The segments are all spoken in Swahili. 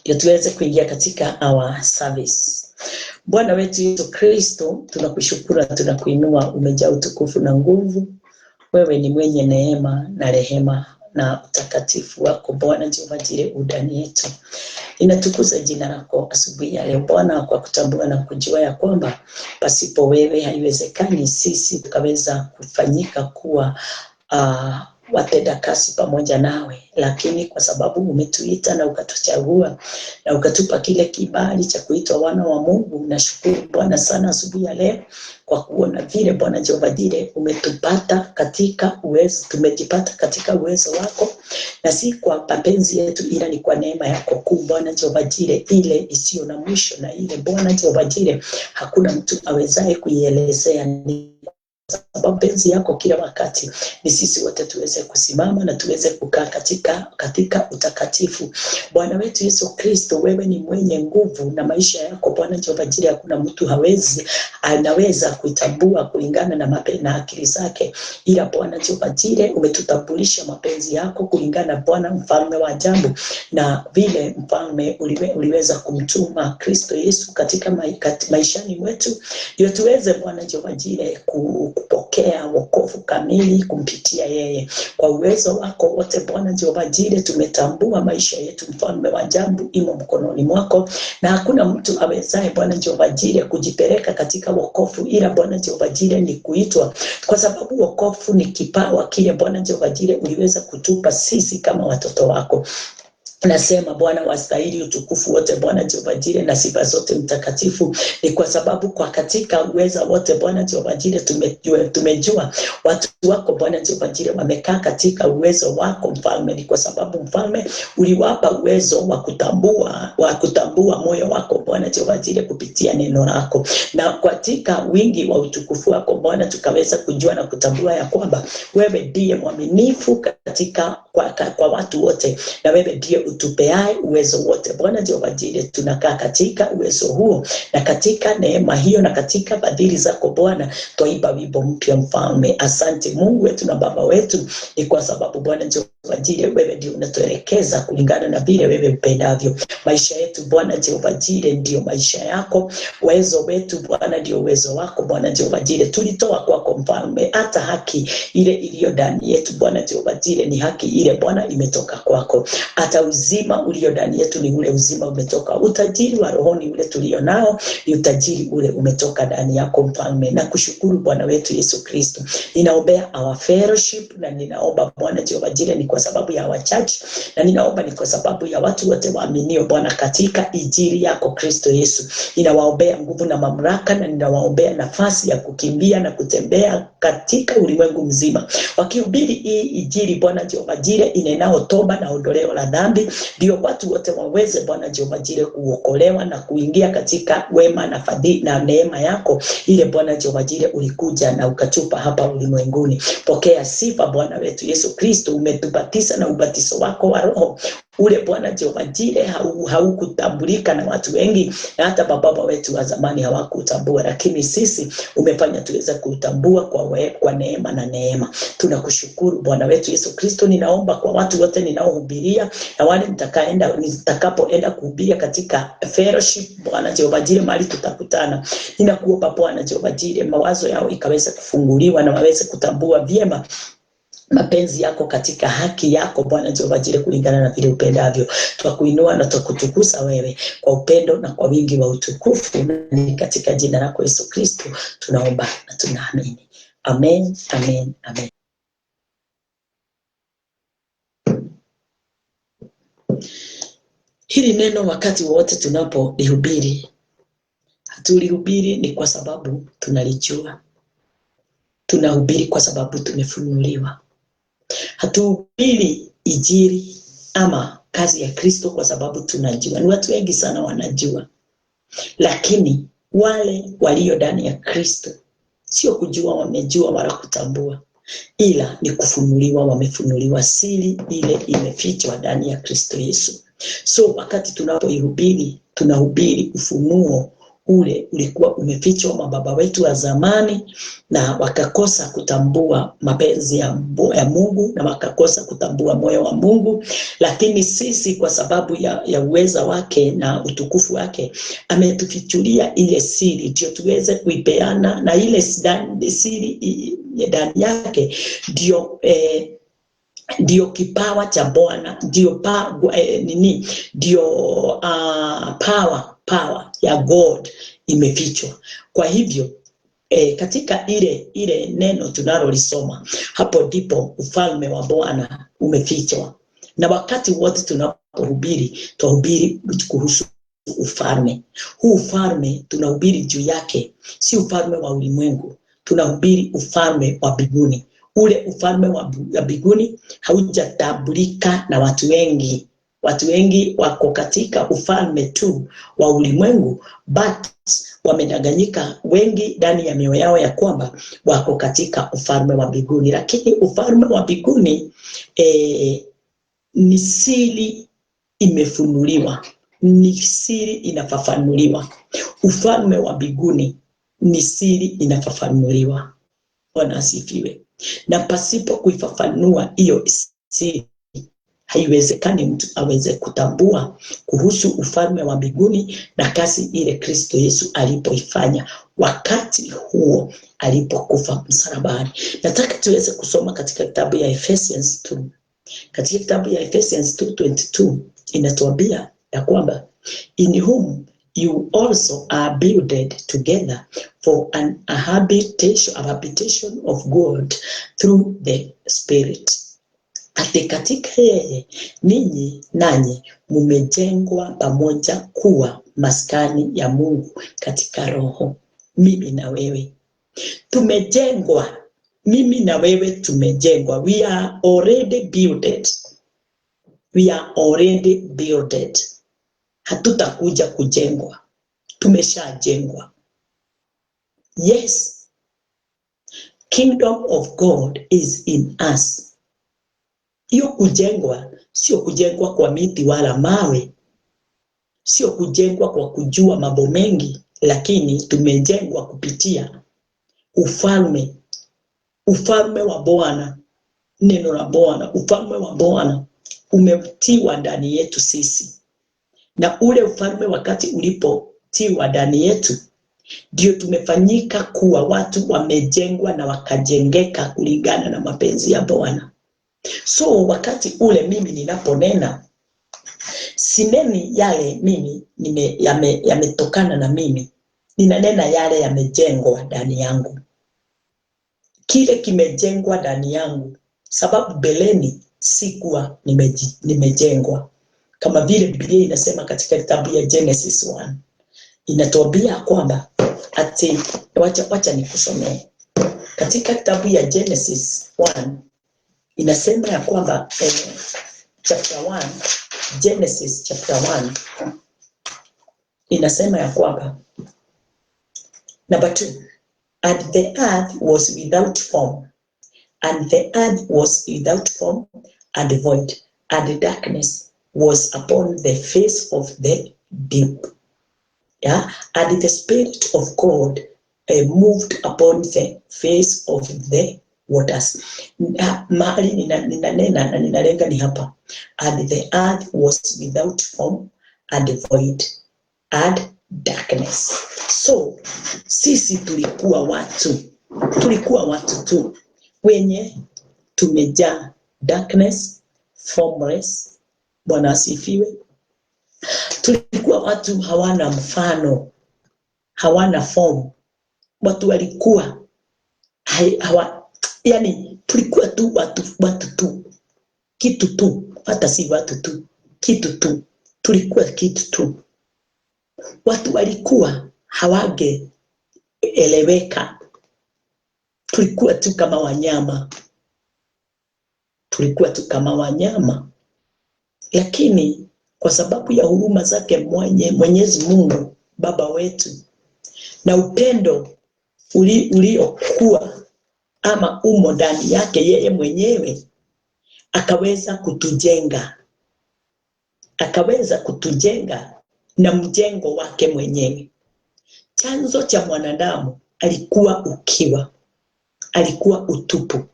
ili tuweze kuingia katika our service. Bwana wetu Yesu Kristo, tunakushukuru, tunakuinua, umejaa utukufu na nguvu. Wewe ni mwenye neema na rehema, na utakatifu wako Bwana Jehova Jireh udani yetu. Ninatukuza jina lako asubuhi ya leo Bwana, kwa kutambua na kujua ya kwamba pasipo wewe haiwezekani sisi tukaweza kufanyika kuwa watenda kazi pamoja nawe, lakini kwa sababu umetuita na ukatuchagua na ukatupa kile kibali cha kuitwa wana wa Mungu, nashukuru Bwana sana asubuhi ya leo kwa kuona vile Bwana Jehova Jireh umetupata katika uwezo, tumejipata katika uwezo wako, na si kwa mapenzi yetu, ila ni kwa neema yako kuu Bwana Jehova Jireh, ile isiyo na mwisho, na ile Bwana Jehova Jireh hakuna mtu awezaye kuielezea. Ni sababu penzi yako kila wakati ni sisi wote tuweze kusimama na tuweze kukaa katika utakatifu. Bwana wetu Yesu Kristo, wewe ni mwenye nguvu, na maisha yako Bwana Jehova Jireh hakuna mtu anaweza kuitambua kulingana na akili zake, ila Bwana Jehova Jireh umetutambulisha mapenzi yako kulingana Bwana mfalme wa ajabu, na vile mfalme uliweza kumtuma Kristo Yesu katika maishani mwetu, ndio tuweze Bwana Jehova Jireh kupokea wokovu kamili kumpitia yeye. Kwa uwezo wako wote Bwana Jehova Jireh tumetambua maisha yetu mfalme wa ajabu imo mkononi mwako, na hakuna mtu awezaye Bwana Jehova Jireh kujipeleka katika wokovu, ila Bwana Jehova Jireh ni kuitwa, kwa sababu wokovu ni kipawa kile Bwana Jehova Jireh uliweza kutupa sisi kama watoto wako. Nasema Bwana wastahili utukufu wote Bwana Jehova Jireh na sifa zote mtakatifu, ni kwa sababu kwa katika uweza wote Bwana Jehova Jireh tumejua watu wako Bwana Jehova Jireh wamekaa katika uwezo wako mfalme. Ni kwa sababu mfalme uliwapa uwezo wa kutambua moyo wako Bwana Jehova Jireh kupitia neno lako, na katika wingi wa utukufu wako Bwana tukaweza kujua na kutambua ya kwamba wewe ndiye mwaminifu katika kwa watu wote, na wewe ndiye utupeae uwezo wote Bwana Jehova Jireh. Tunakaa katika uwezo huo na katika neema hiyo na katika fadhili zako Bwana, twaimba wimbo mpya mfalme. Asante Mungu wetu na Baba wetu, ni kwa sababu Bwana Jehova Jireh wewe ndio unatuelekeza kulingana na vile wewe upendavyo. Maisha yetu Bwana Jehova Jireh ndio maisha yako, uwezo wetu Bwana ndio uwezo wako Bwana Jehova Jireh. Tulitoa kwako mfalme, hata haki ile iliyo ndani yetu Bwana Jehova Jireh ni haki ile Bwana imetoka kwako, hata uzima ulio ndani yetu ni ule uzima umetoka. Utajiri wa rohoni ule tulio nao ni utajiri ule umetoka ndani yako mfalme. Na kushukuru Bwana wetu Yesu Kristo. Ninaombea our fellowship, na ninaomba Bwana Jehova Jireh ni kwa sababu ya our church, na ninaomba ni kwa sababu ya watu wote waaminio Bwana katika injili yako Kristo Yesu. Ninawaombea nguvu na mamlaka, na ninawaombea nafasi ya kukimbia na kutembea katika ulimwengu mzima wakihubiri hii injili Bwana Jehova Jireh inenao toba na ondoleo la dhambi, ndio watu wote waweze Bwana Jehova Jireh kuokolewa na kuingia katika wema na fadhili na neema yako ile Bwana Jehova Jireh ulikuja na ukatupa hapa ulimwenguni. Pokea sifa Bwana wetu Yesu Kristo. Umetubatiza na ubatizo wako wa Roho ule Bwana Jehova Jireh haukutambulika na watu wengi, na hata baba wetu wa zamani hawakutambua, lakini sisi umefanya tuweze kutambua kwa neema na neema. Tunakushukuru Bwana wetu Yesu Kristo. Ninaomba kwa watu wote ninaohubiria na wale nitakapoenda kuhubiria katika fellowship Bwana Jehova Jireh mahali tutakutana, ninakuomba Bwana Jehova Jireh mawazo yao ikaweze kufunguliwa na waweze kutambua vyema mapenzi yako katika haki yako Bwana Jehova Jireh kulingana na vile upendavyo. Twakuinua na twakutukuza wewe kwa upendo na kwa wingi wa utukufu, ni katika jina lako Yesu Kristo tunaomba na tunaamini. Amen, amen, amen. Hili neno wakati wote tunapolihubiri, hatulihubiri ni kwa sababu tunalijua, tunahubiri kwa sababu tumefunuliwa. Hatuhubiri injili ama kazi ya Kristo kwa sababu tunajua. Ni watu wengi sana wanajua, lakini wale walio ndani ya Kristo sio kujua wamejua wala kutambua, ila ni kufunuliwa. Wamefunuliwa siri ile imefichwa ndani ya Kristo Yesu. So wakati tunapoihubiri, tunahubiri ufunuo ule ulikuwa umefichwa mababa wetu wa zamani, na wakakosa kutambua mapenzi ya Mungu, na wakakosa kutambua moyo wa Mungu. Lakini sisi kwa sababu ya uweza wake na utukufu wake ametufichulia ile siri, ndio tuweze kuipeana, na ile siri ndani yake ndio kipawa cha Bwana, ndio power ya God imefichwa. Kwa hivyo katika ile neno tunalolisoma, hapo ndipo ufalme wa Bwana umefichwa. Na wakati wote tunapohubiri, tuhubiri kuhusu ufalme. Huu ufalme tunahubiri juu yake, si ufalme wa ulimwengu, tunahubiri ufalme wa mbinguni. Ule ufalme wa mbinguni haujatambulika na watu wengi. Watu wengi wako katika ufalme tu wa ulimwengu, but wamedanganyika wengi ndani ya mioyo yao ya kwamba wako katika ufalme wa mbinguni. Lakini ufalme wa mbinguni ni siri imefunuliwa, ni siri inafafanuliwa. Ufalme wa mbinguni ni siri inafafanuliwa. Bwana asifiwe. Na pasipo kuifafanua hiyo siri, haiwezekani mtu aweze kutambua kuhusu ufalme wa mbinguni na kazi ile Kristo Yesu alipoifanya wakati huo alipokufa msalabani. Nataka tuweze kusoma katika kitabu ya Ephesians 2. Katika kitabu ya Ephesians 2:22 inatuambia ya kwamba in whom you also are builded together for a habitation of God through the Spirit. Ati katika yeye ninyi nanyi mumejengwa pamoja kuwa maskani ya Mungu katika Roho. Mimi na wewe tumejengwa, mimi na wewe tumejengwa. We are already builded. We are already builded. Hatutakuja kujengwa, tumeshajengwa. Yes, kingdom of God is in us. Hiyo kujengwa sio kujengwa kwa miti wala mawe, sio kujengwa kwa kujua mambo mengi, lakini tumejengwa kupitia ufalme wa Bwana. Neno la Bwana, ufalme wa Bwana umetiwa ndani yetu sisi. Na ule ufalme wakati ulipotiwa ndani yetu, ndio tumefanyika kuwa watu wamejengwa na wakajengeka kulingana na mapenzi ya Bwana. So wakati ule mimi ninaponena, sineni yale mimi yametokana na mimi, ninanena yale yamejengwa ndani yangu. Kile kimejengwa ndani yangu, sababu beleni sikuwa nimejengwa. Kama vile Biblia inasema katika kitabu ya Genesis 1, inatuambia kwamba ati wacha nikusomee. Katika kitabu ya Genesis 1 inasema ya kwamba chapter 1, Genesis chapter 1 inasema ya kwamba number 2, and the earth was without form, and the earth was without form and void, and the darkness was upon the face of the deep. Yeah, and the Spirit of God moved upon the face of the waters. Mahali ninanena na ninalenga ni hapa. And the earth was without form and void and darkness. So sisi tulikuwa watu tu wenye tumejaa darkness, formless. Bwana asifiwe. Tulikuwa watu hawana mfano, hawana form. Watu walikuwa yani tulikuwa tu watu tu, kitu tu, hata si watu tu, kitu tu, tulikuwa kitu tu. Watu walikuwa hawage eleweka, tulikuwa tu kama wanyama, lakini kwa sababu ya huruma zake Mwenyezi Mungu Baba wetu na upendo uliokuwa ama umo ndani yake yeye mwenyewe, akaweza kutujenga na mjengo wake mwenyewe. Chanzo cha mwanadamu alikuwa ukiwa, alikuwa utupu,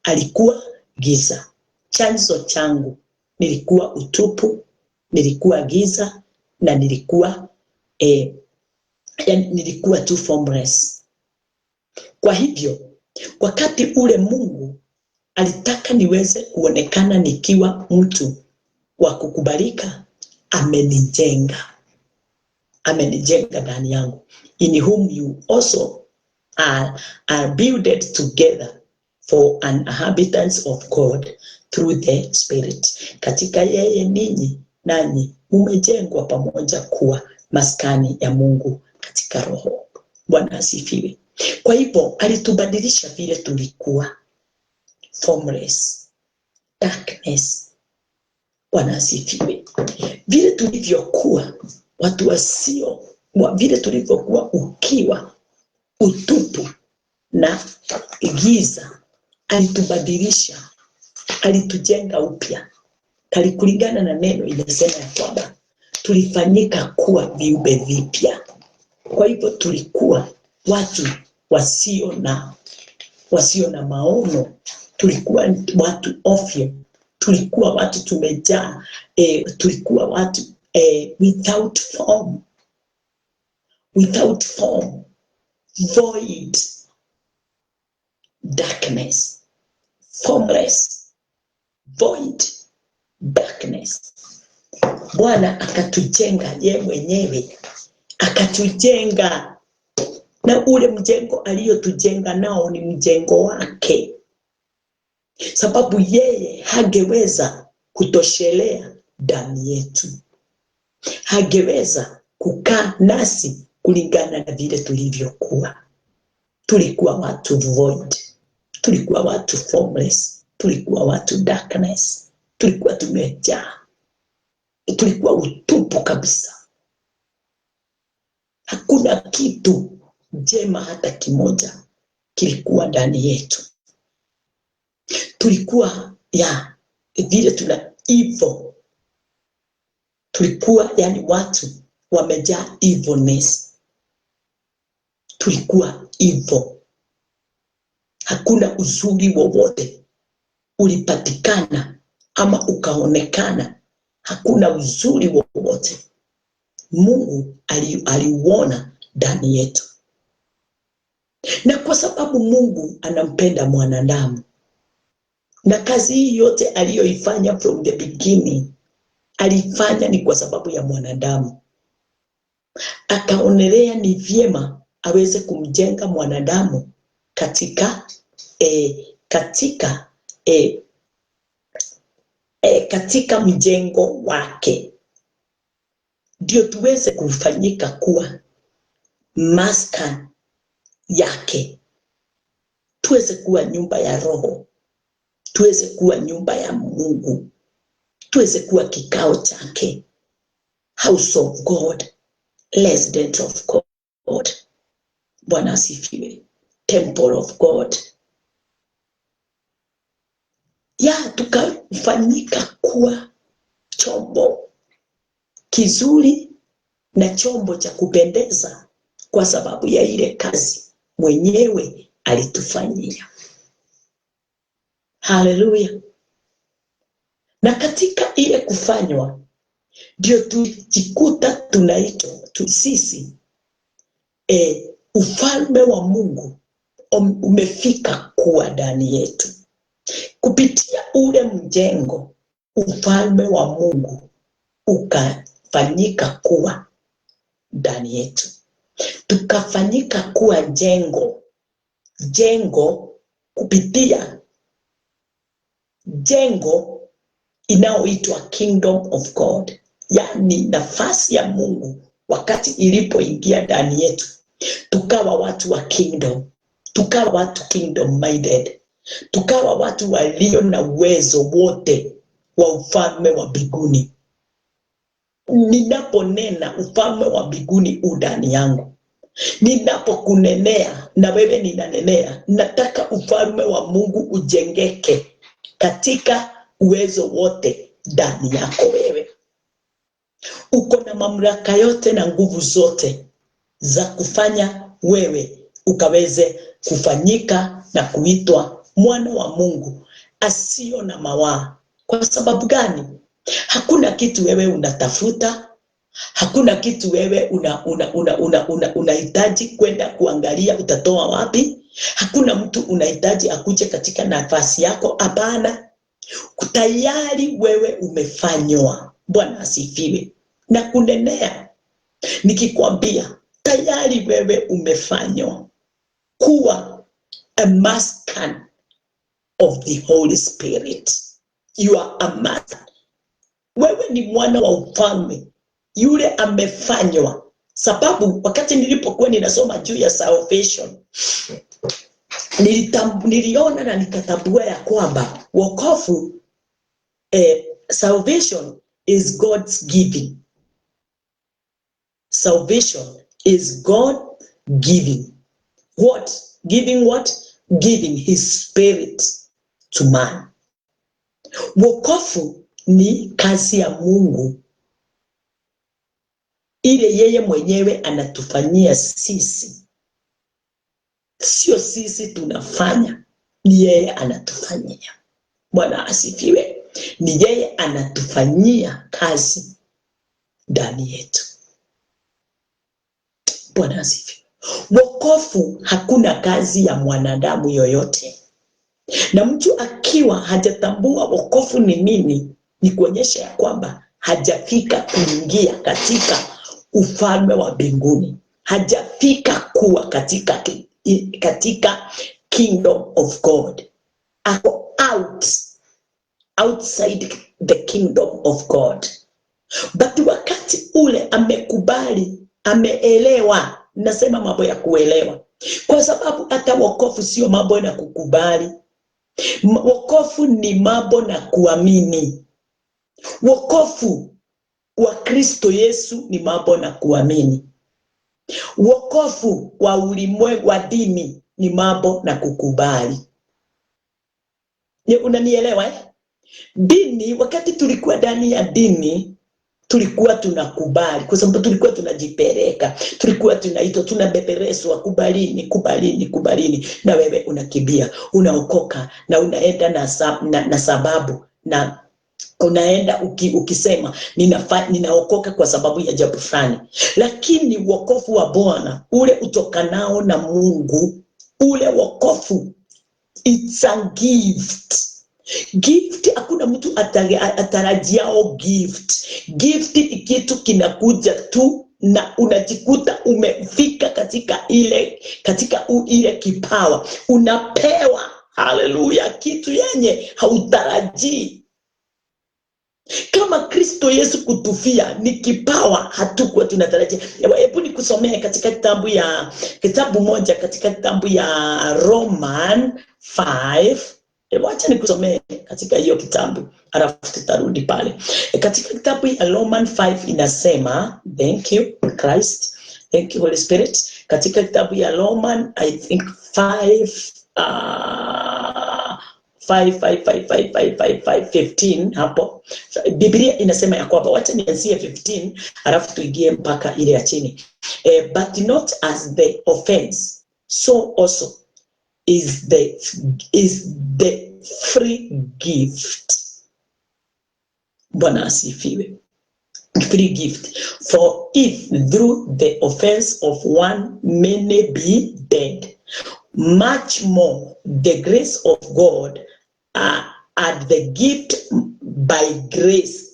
alikuwa giza. Chanzo changu nilikuwa utupu, nilikuwa giza, na nilikuwa nilikuwa tu formless. Kwa hivyo wakati ule Mungu alitaka niweze kuonekana nikiwa mtu wa kukubalika, amenijenga ndani yangu. In whom you also are builded together for an inhabitants of God through the Spirit. Katika yeye ninyi nanyi mumejengwa pamoja kuwa maskani ya Mungu katika Roho. Bwana asifiwe. Kwa hivyo alitubadilisha vile tulikuwa formless, darkness. Bwana asifiwe. Vile tulivyokuwa watu wasio, vile tulivyokuwa ukiwa, utupu na giza, alitubadilisha, alitujenga upya. Kulingana na neno inasema ya kwamba tulifanyika kuwa viumbe vipya. Kwa hivyo tulikuwa watu wasio na maono, tulikuwa watu ovyo, tulikuwa watu tumejaa, tulikuwa watu without form, void, darkness, formless, void, darkness. Bwana akatujenga ye mwenyewe, akatujenga, na ule mjengo aliyotujenga nao ni mjengo wake, sababu yeye hangeweza kutoshelea ndani yetu, hangeweza kukaa nasi kulingana na vile tulivyokuwa. Tulikuwa watu void, tulikuwa watu formless, tulikuwa watu darkness, tulikuwa tumejaa, tulikuwa utupu kabisa. Hakuna kitu jema hata kimoja kilikuwa ndani yetu. Tulikuwa vile tuna evil. Tulikuwa watu wamejaa evilness. Tulikuwa evil. Hakuna uzuri wowote ulipatikana ama ukaonekana. Hakuna uzuri wowote Mungu aliuona ndani yetu. Na kwa sababu Mungu anampenda mwanadamu, na kazi hii yote aliyoifanya from the beginning, alifanya ni kwa sababu ya mwanadamu. Akaonelea ni vyema aweze kumjenga mwanadamu katika mjengo wake, ndio tuweze kufanyika kuwa maskani yake, tuweze kuwa nyumba ya Roho, tuweze kuwa nyumba ya Mungu, tuweze kuwa kikao chake, house of God, residence of God. Bwana asifiwe. Temple of God. Tukafanyika kuwa chombo kizuri na chombo cha kupendeza kwa sababu ya ile kazi mwenyewe alitufanyia. Haleluya. Na katika ile kufanywa ndio tujikuta tunaitwa sisi ufalme wa Mungu umefika kuwa ndani yetu. Kupitia ule mjengo, ufalme wa Mungu ukafanyika kuwa ndani yetu. Tukafanyika kuwa jengo kupitia jengo inayoitwa Kingdom of God, yani nafasi ya Mungu. Wakati ilipoingia ndani yetu, tukawa watu wa kingdom, tukawa watu kingdom minded, tukawa watu walio na uwezo wote wa ufalme wa mbinguni. Ninaponena ufalme wa mbinguni ndani yangu, ninapokunenea na wewe ninanenea, nataka ufalme wa Mungu ujengeke katika uwezo wote ndani yako wewe. Uko na mamlaka yote na nguvu zote za kufanya wewe ukaweze kufanyika na kuitwa mwana wa Mungu asio na mawaa. Kwa sababu gani? Hakuna kitu wewe unatafuta, hakuna kitu wewe unahitaji kwenda kuangalia utatoa wapi. Hakuna mtu unahitaji akuje katika nafasi yako, hapana. Tayari wewe umefanywa. Bwana asifiwe. Na kunenea nikikwambia tayari wewe umefanywa kuwa a master of the Holy Spirit. You are a master. Wewe ni mwana wa ufalme yule amefanywa. Sababu wakati nilipokuwa ninasoma juu ya salvation, niliona na nikatambua ya kwamba wokovu, salvation is God's giving. Salvation is God giving. What? Giving what? Giving his spirit to man. Wokovu ni kazi ya Mungu ile yeye mwenyewe anatufanyia sisi. Sio sisi tunafanya, ni yeye anatufanyia. Bwana asifiwe. Ni yeye anatufanyia kazi ndani yetu. Bwana asifiwe. Wokovu hakuna kazi ya mwanadamu yoyote. Na mtu akiwa hajatambua wokovu ni nini, ni kuonyesha ya kwamba hajafika kuingia katika ufalme wa mbinguni. Hajafika kuwa katika kingdom of God. Ako outside the kingdom of God. But wakati ule amekubali, ameelewa, nasema mambo ya kuelewa. Kwa sababu hata wokovu sio mambo na kukubali. Wokovu ni mambo na kuamini. Wokovu wa Kristo Yesu ni mambo na kuamini. Wokovu wa ulimwengu wa dini ni mambo na kukubali. Unanielewa? Dini, wakati tulikuwa ndani ya dini, tulikuwa tunakubali, kwa sababu tulikuwa tunajipeleka, tulikuwa tunaitwa, tunabebereswa, kubalini, na wewe unakimbia, unaokoka na unaenda na sababu, na unaenda ukisema ninaokoka kwa sababu ya jambo fulani. Lakini wokovu wa Bwana ule utokanao na Mungu, ule wokovu, it's a gift. Gift, hakuna mtu atarajiao gift. Gift ni kitu kinakuja tu na unajikuta umefika katika ile kipawa. Unapewa, haleluya, kitu yenye hautarajii. Kama Kristo Yesu kutufia ni kipawa hatukuwa tunatarajia. Hebu nikusomee katika kitabu moja katika kitabu ya Roman 5. Wacha nikusomee katika hiyo kitabu, alafu tutarudi pale. Katika kitabu ya Roman 5 inasema, thank you Christ, thank you Holy Spirit. Katika kitabu ya Roman, I think 15 hapo, Biblia inasema ya kwamba, wacha nianzie 15 alafu tuingie mpaka ile ya chini. But not as the offense, so also is the free gift. Bwana asifiwe. Free gift. For if through the offense of one many be dead, much more the grace of God and the gift by grace,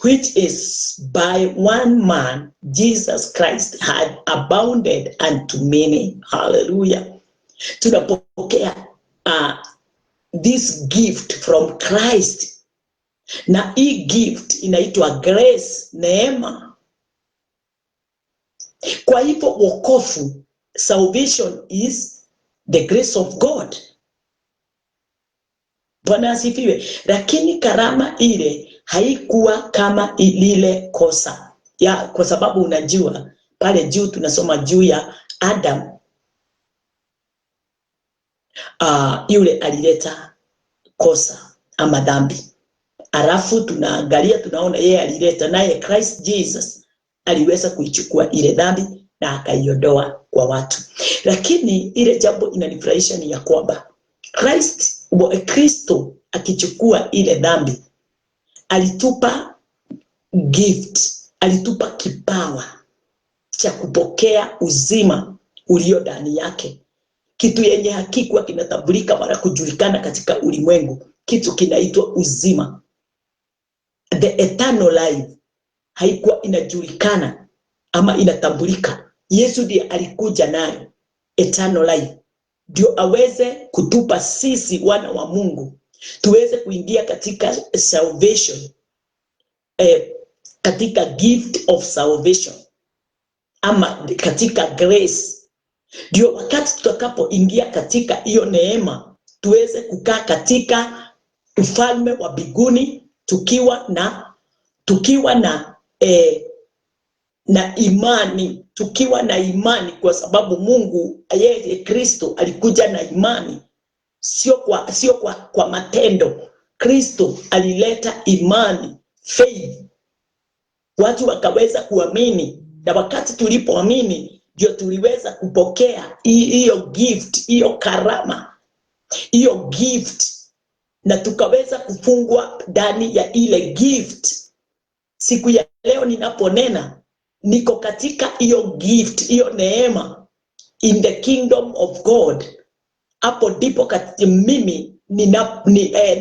which is by one man, Jesus Christ, had abounded unto many. Hallelujah. Tunapokea this gift from Christ. Na hii gift inaitwa grace, neema. Kwa hivyo wokovu, salvation is the grace of God. Bwana asifiwe. Lakini karama ile haikuwa kama lile kosa. Kwa sababu unajua pale juu tunasoma juu ya Adam. Yule alileta kosa ama dhambi. Alafu tunaangalia, tunaona yeye alileta, naye Christ Jesus aliweza kuichukua ile dhambi na akaiondoa kwa watu. Lakini ile jambo inanifurahisha ni ya kwamba Kristo akichukua ile dhambi alitupa gift, alitupa kipawa cha kupokea uzima ulio ndani yake, kitu yenye hakikuwa kinatambulika wala kujulikana katika ulimwengu, kitu kinaitwa uzima. The eternal life haikuwa inajulikana ama inatambulika. Yesu ndiye alikuja nayo eternal life, ndio aweze kutupa sisi wana wa Mungu tuweze kuingia katika salvation, katika gift of salvation ama katika grace. Ndio wakati tutakapoingia katika hiyo neema tuweze kukaa katika ufalme wa mbinguni tukiwa na imani, tukiwa na imani, kwa sababu Mungu yeye Kristo alikuja na imani, sio kwa matendo. Kristo alileta imani, faith, watu wakaweza kuamini, na wakati tulipoamini ndio tuliweza kupokea hiyo gift, hiyo karama, hiyo gift, na tukaweza kufungwa ndani ya ile gift. Siku ya leo ninaponena niko katika hiyo gift, hiyo neema, in the kingdom of God. Hapo ndipo kati mimi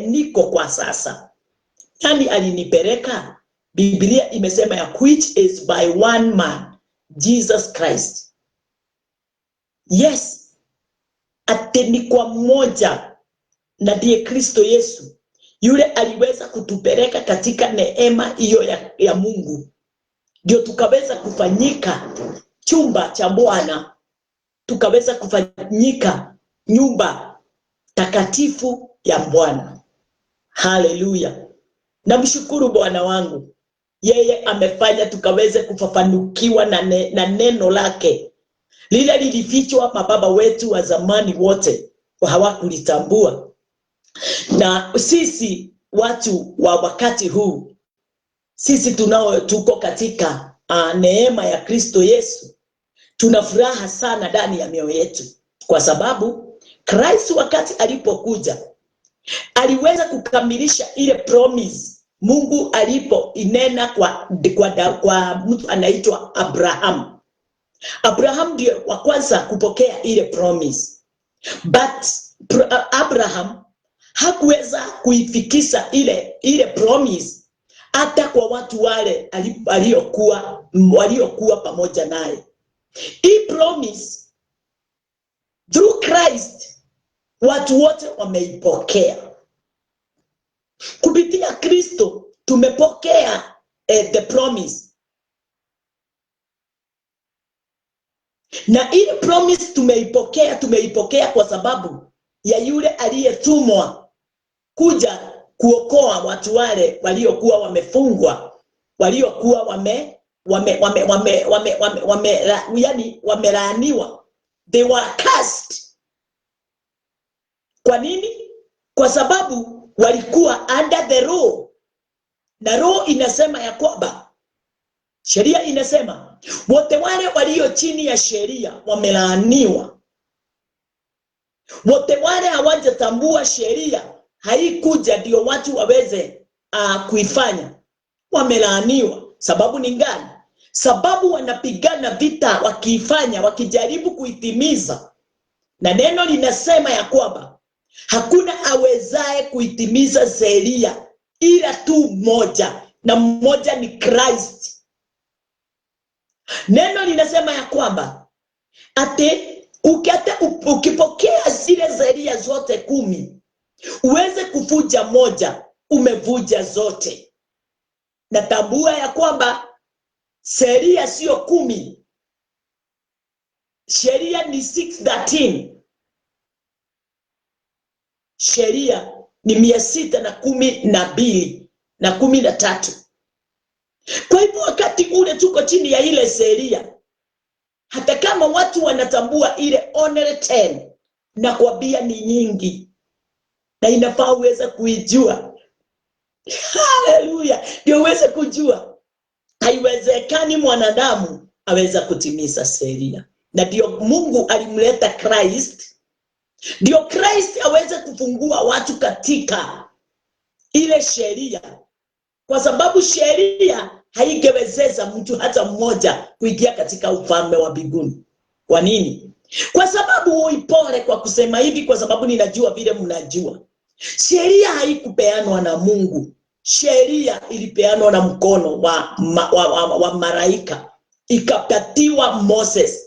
niko kwa sasa. Nani alinipeleka? Biblia imesema ya which is by one man, Jesus Christ. Yes, ati ni kwa mmoja, na ndiye Kristo Yesu, yule aliweza kutupeleka katika neema hiyo ya Mungu, ndio tukaweza kufanyika chumba cha Bwana, tukaweza kufanyika nyumba takatifu ya Bwana. Haleluya. Namshukuru Bwana wangu, yeye amefanya tukaweze kufafanukiwa na neno lake. Lile lilifichwa mababa wetu wa zamani wote hawakulitambua, na sisi watu wa wakati huu, sisi tuko katika neema ya Kristo Yesu, tuna furaha sana ndani ya mioyo yetu, kwa sababu Kristo wakati alipokuja aliweza kukamilisha ile promise Mungu alipo inena kwa mtu anaitwa Abraham. Abraham ndiye wa kwanza kupokea ile promise, but Abraham hakuweza kuifikisha ile promise hata kwa watu wale waliokuwa pamoja naye. Hii promise through Christ watu wote wameipokea. Kupitia Kristo tumepokea the promise, na ile promise tumeipokea kwa sababu ya yule aliyetumwa kuja kuokoa watu wale waliokuwa wamefungwa, waliokuwa wamelaaniwa. They were cursed. Kwa nini? Kwa sababu walikuwa under the law, na law inasema ya kwamba, sheria inasema wote wale walio chini ya sheria wamelaaniwa. Wote wale hawajatambua sheria haikuja ndio watu waweze kuifanya, wamelaaniwa. Sababu ni gani? Sababu wanapigana vita wakiifanya, wakijaribu kuitimiza, na neno linasema ya kwamba hakuna awezaye kuitimiza sheria ila tu mmoja, na mmoja ni Christ. Neno linasema ya kwamba ukipokea zile sheria zote 10 uweze kuvuja moja, umevuja zote. Natambua ya kwamba sheria sio 10, sheria ni 613. Sheria ni 612 na 13. Kwa hivyo wakati ule tuko chini ya ile sheria, hata kama watu wanatambua ile only 10, na kuambia ni nyingi, na inafaa uweze kuijua. Haleluya. Ndio uweze kujua haiwezekani mwanadamu aweza kutimiza sheria. Na ndio Mungu alimleta Christ, ndio Christ aweze kufungua watu katika ile sheria, kwa sababu sheria haingewezesha mtu hata mmoja kuingia katika ufalme wa mbinguni. Kwa nini? Kwa sababu uipole kwa kusema hivi, kwa sababu ninajua vile mnajua. Sheria haikupeanwa na Mungu. Sheria ilipeanwa na mkono wa malaika, ikapatiwa Moses.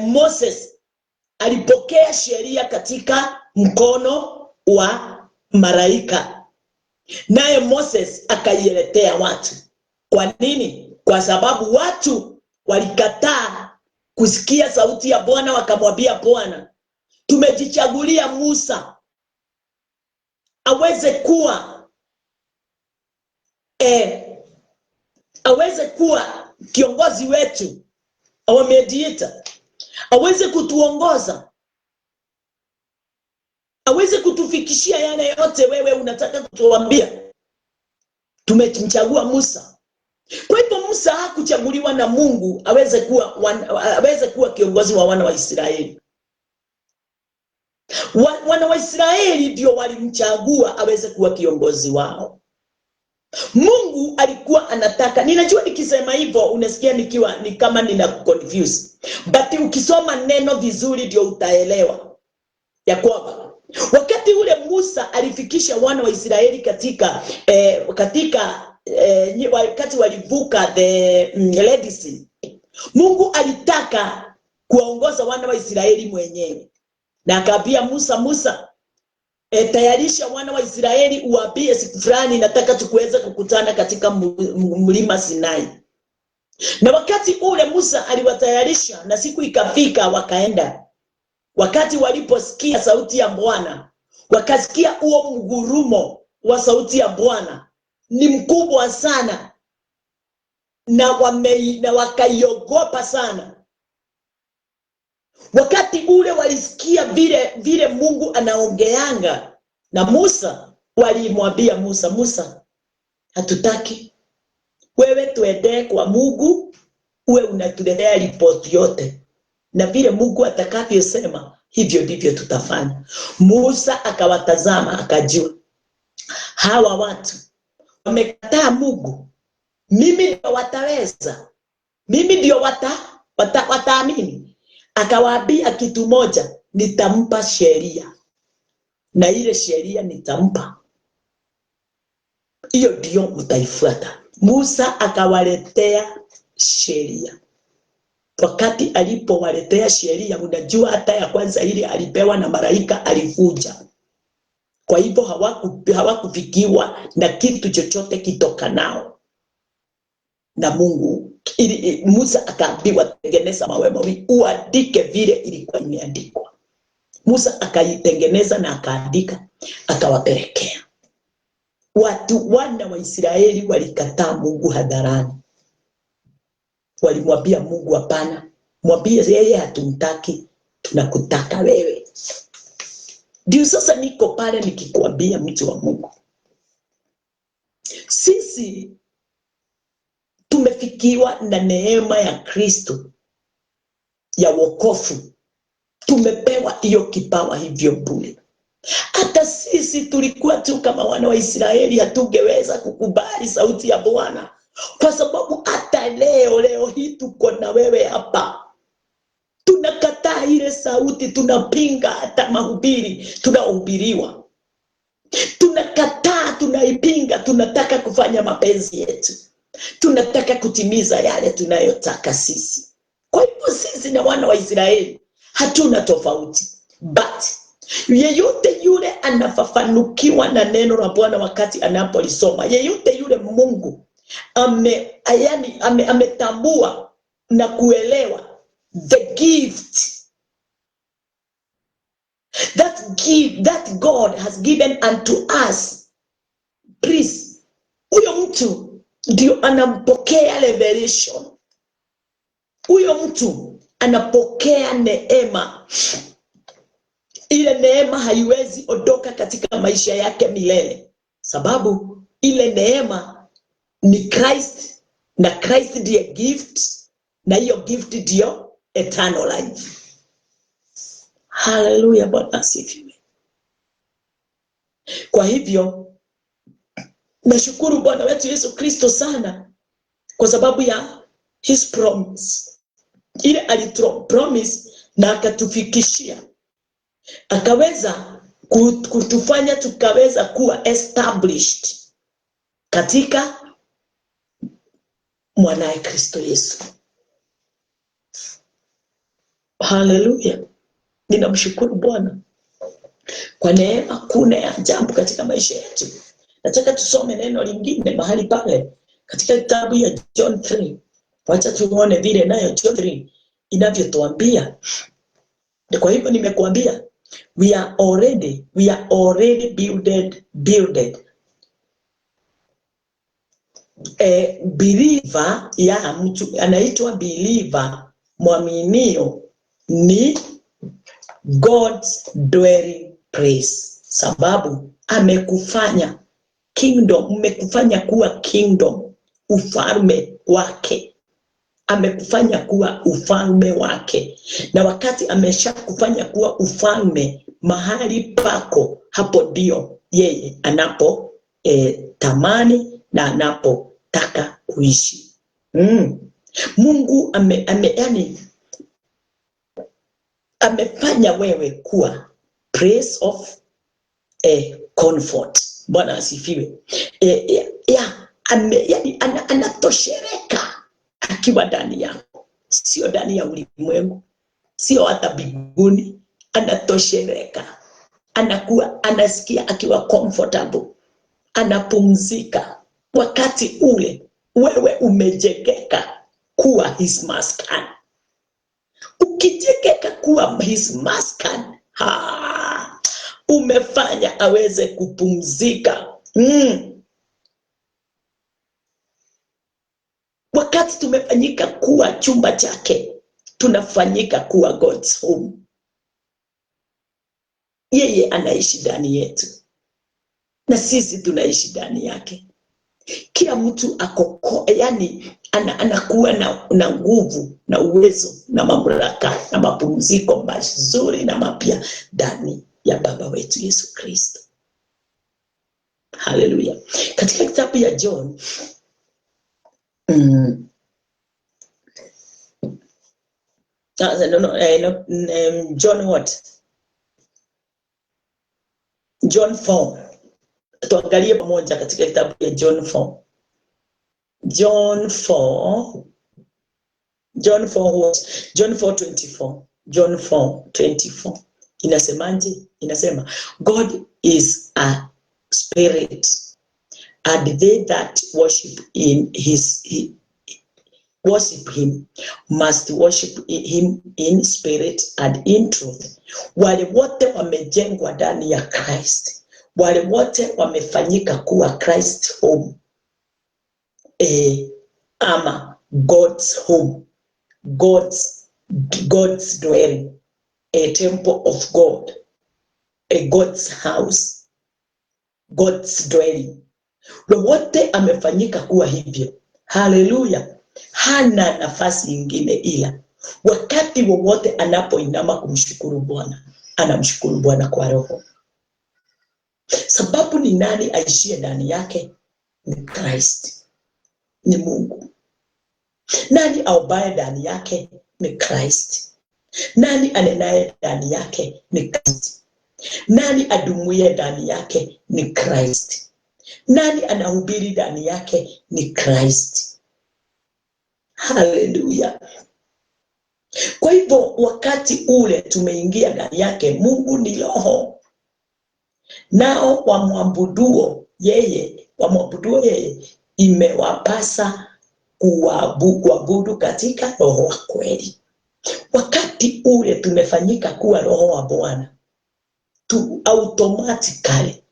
Moses alipokea sheria katika mkono wa malaika, naye Moses akailetea watu. Kwa nini? Kwa sababu watu walikataa kusikia sauti ya Bwana, wakamwambia Bwana, tumejichagulia Musa aweze kuwa kiongozi wetu, our mediator, aweze kutuongoza, aweze kutufikishia yale yote wewe unataka kutuambia. Tumemchagua Musa. Kwa hivyo Musa hakuchaguliwa na Mungu aweze kuwa kiongozi wa wana wa Israeli. Wana wa Israeli ndio walimchagua aweze kuwa kiongozi wao. Mungu alikuwa anataka, ninajua nikisema hivyo unasikia ni kama nina confuse, but ukisoma neno vizuri ndio utaelewa ya kwamba wakati ule Musa alifikisha wana wa Israeli wakati walivuka the Red Sea, Mungu alitaka kuongoza wana wa Israeli mwenyewe, na akaambia Musa, tayarisha wana wa Israeli, uwaambie siku fulani nataka tukuweze kukutana katika mlima Sinai. Na wakati ule Musa aliwatayarisha, na siku ikafika wakaenda. Wakati waliposikia sauti ya Bwana, wakasikia huo mgurumo wa sauti ya Bwana ni mkubwa sana, na wakaiogopa sana. Wakati ule walisikia vile Mungu anaongeanga na Musa, walimwambia Musa, hatutaki wewe, tuende kwa Mungu, uwe unatuletea ripoti yote, na vile Mungu atakavyosema hivyo ndivyo tutafanya. Musa akawatazama, akajua hawa watu wamekataa Mungu, mimi ndio wataweza, mimi ndio wataamini. Akawaambia kitu moja, nitampa sheria, na ile sheria nitampa, hiyo ndio mtaifuata. Musa akawaletea sheria. Wakati alipowaletea sheria, unajua hata ya kwanza ile alipewa na malaika alivuja. Kwa hivyo hawakufikiwa na kitu chochote kitokanao na Mungu. Musa akaambiwa tengeneza mawe mawili, uandike vile ilikuwa imeandikwa. Musa akaitengeneza na akaandika, akawapelekea watu. Wana wa Israeli walikataa Mungu hadharani. Walimwambia Mungu, hapana, mwambie yeye hatumtaki, tunakutaka wewe. Ndio sasa niko pale nikikuambia mtu wa Mungu, sisi tumefikiwa na neema ya Kristo ya wokovu. Tumepewa hiyo kipawa hivyo bure. Hata sisi tulikuwa tu kama wana wa Israeli, hatungeweza kukubali sauti ya Bwana, kwa sababu hata leo hii tuko na wewe hapa. Tunakataa ile sauti, tunapinga hata mahubiri tunahubiriwa. Tunakataa, tunaipinga, tunataka kufanya mapenzi yetu. Tunataka kutimiza yale tunayotaka sisi. Kwa hivyo sisi na wana wa Israeli hatuna tofauti. But yeyote yule anafafanukiwa na neno la Bwana wakati anapolisoma, yeyote yule Mungu ametambua na kuelewa the gift that God has given unto us, please, huyo mtu ndio anampokea revelation. Huyo mtu anapokea neema. Ile neema haiwezi ondoka katika maisha yake milele, sababu ile neema ni Christ, na Christ ndiye gift, na hiyo gift ndio eternal life. Hallelujah, Bwana asifiwe. Kwa hivyo nashukuru Bwana wetu Yesu Kristo sana kwa sababu ya his promise. Ile alipromise na akatufikishia, akaweza kutufanya tukaweza kuwa established katika mwanae Kristo Yesu. Hallelujah. Ninamshukuru Bwana kwa neema kuna ya ajabu katika maisha yetu. Nataka tusome neno lingine mahali pale katika kitabu ya John 3. Wacha tuone vile nayo John 3 inavyotuambia. Kwa hivyo nimekuambia we are already builded. Believer ya mtu anaitwa believer, mwaminio ni God's dwelling place, sababu amekufanya kingdom, umekufanya kuwa kingdom, ufalme wake. Amekufanya kuwa ufalme wake, na wakati ameshakufanya kuwa ufalme mahali pako, hapo ndio yeye anapo tamani na anapotaka kuishi. Mungu yani amefanya wewe kuwa place of comfort. Bwana asifiwe. Yani anatoshereka akiwa ndani yako, sio ndani ya ulimwengu, sio hata mbinguni. Anatoshereka, anakuwa anasikia akiwa comfortable, anapumzika. Wakati ule wewe umejengeka kuwa his maskani. Ukijengeka kuwa his maskani, umefanya aweze kupumzika. Wakati tumefanyika kuwa chumba chake, tunafanyika kuwa God's home. Yeye anaishi ndani yetu na sisi tunaishi ndani yake. Kila mtu yani anakuwa na nguvu na uwezo na mamlaka na mapumziko mazuri na mapya ndani ya Baba wetu Yesu Kristo. Hallelujah. Katika kitabu ya John John what? John 4. Tuangalie pamoja katika kitabu ya John 4. John 4:24. John 4:24. Inasemaje? Inasema God is a spirit, and they that worship him must worship him in spirit and in truth. Wale wote wamejengwa ndani ya Christ, wale wote wamefanyika kuwa Christ home, ama God's home, God's dwelling, a temple of God, a God's house, God's dwelling. Wote amefanyika kuwa hivyo. Hallelujah. Hana nafasi nyingine ila wakati wowote anapoinama kumshukuru Bwana, anamshukuru Bwana kwa roho. Sababu ni nani aishie ndani yake? Ni Christ, ni Mungu. Nani aobaye ndani yake? Ni Christ. Nani anenaye ndani yake? Ni Christ. Nani adumuye ndani yake? Ni Christ. Nani anahubiri ndani yake? Ni Christ. Hallelujah. Kwa hivyo wakati ule tumeingia ndani yake, Mungu ni roho. Nao wamwabuduo yeye imewapasa kuabudu katika roho wa kweli. Wakati ule tumefanyika kuwa roho wa Bwana, automatically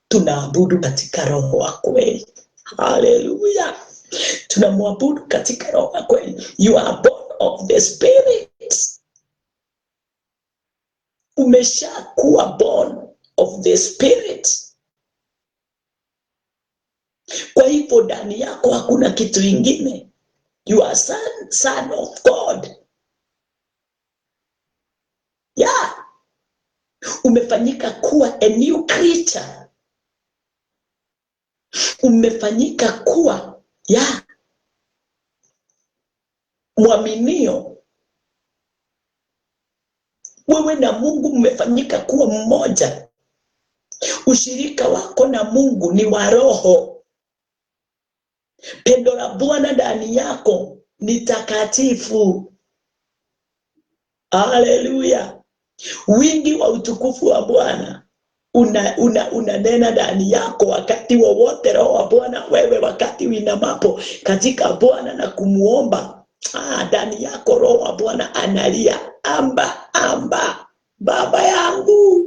tunaabudu katika roho wa kweli. Hallelujah. Tunamwabudu katika roho wa kweli. You are born of the Spirit. Umeshakuwa born of the Spirit. Kwa hivyo ndani yako hakuna kitu ingine. You are son of God. Yeah. Umefanyika kuwa a new creature. Umefanyika kuwa mwaminio. Wewe na Mungu mmefanyika kuwa mmoja. Ushirika wako na Mungu ni wa roho. Pendo la Bwana ndani yako ni takatifu. Haleluya. Wingi wa utukufu wa Bwana unanena ndani yako wakati wowote. Roho wa Bwana, wewe wakati uinamapo katika Bwana na kumuomba, ndani yako Roho wa Bwana analia, amba Baba yangu,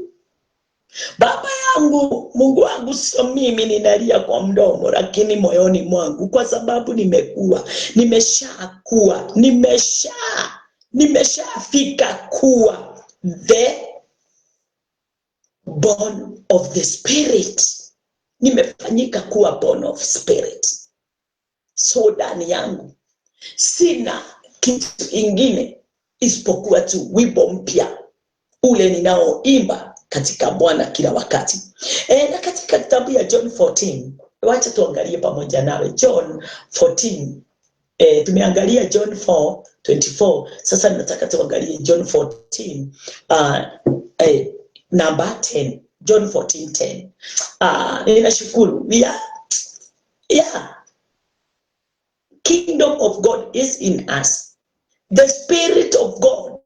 Baba yangu. Mungu wangu, sio mimi ninalia kwa mdomo, lakini moyoni mwangu, kwa sababu nimeshafika kuwa the born of the Spirit. Nimefanyika kuwa born of Spirit. So ndani yangu sina kitu ingine isipokuwa tu wimbo mpya ule ninaoimba katika Bwana kila wakati. Na katika kitabu ya John 14, wacha tuangalie pamoja nawe John 14. Tumeangalia John 4:24. Sasa nataka tuangalie John 14 number 10. John 14:10. Ninashukuru. Kingdom of God is in us. The Spirit of God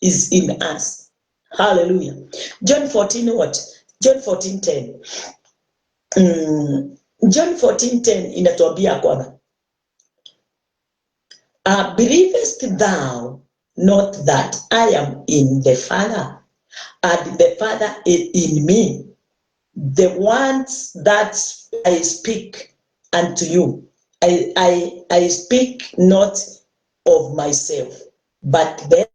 is in us. Hallelujah. John 14 what? John 14:10. John 14:10 inatuambia kwamba believest thou not that I am in the Father, and the Father is in me? The words that I speak unto you, I speak not of myself, but the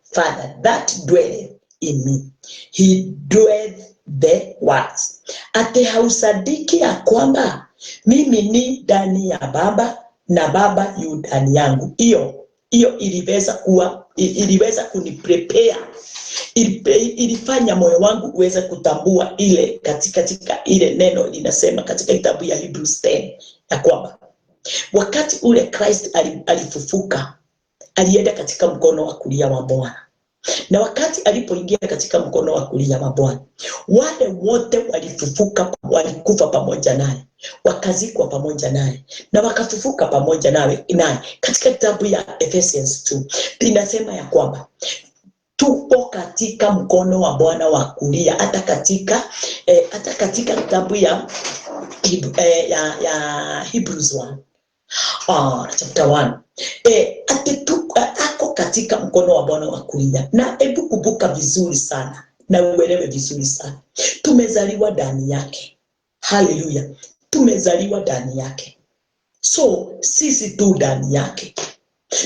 Father that dwelleth in me, he doeth the works. Ate hausadiki ya kwamba mimi ni ndani ya Baba na Baba yu ndani yangu. Hiyo iliweza kuniprepare, ilifanya moyo wangu uweze kutambua ile katika ile neno linasema katika kitabu ya Hebrews 10 ya kwamba wakati ule Christ alifufuka, alienda katika mkono wa kulia wa Bwana. Na wakati alipoingia katika mkono wa kulia wa Bwana, wale wote walifufuka, walikufa pamoja naye, wakazikwa pamoja naye, na wakafufuka pamoja naye. Katika kitabu ya Ephesians 2 linasema ya kwamba tupo katika mkono wa Bwana wa kulia. Hata katika kitabu ya Hebrews 1 chapter 1 ako katika mkono wa Bwana wa kulia. Na hebu kumbuka vizuri sana na uelewe vizuri sana, tumezaliwa ndani yake. Haleluya. Tumezaliwa ndani yake. So sisi tu ndani yake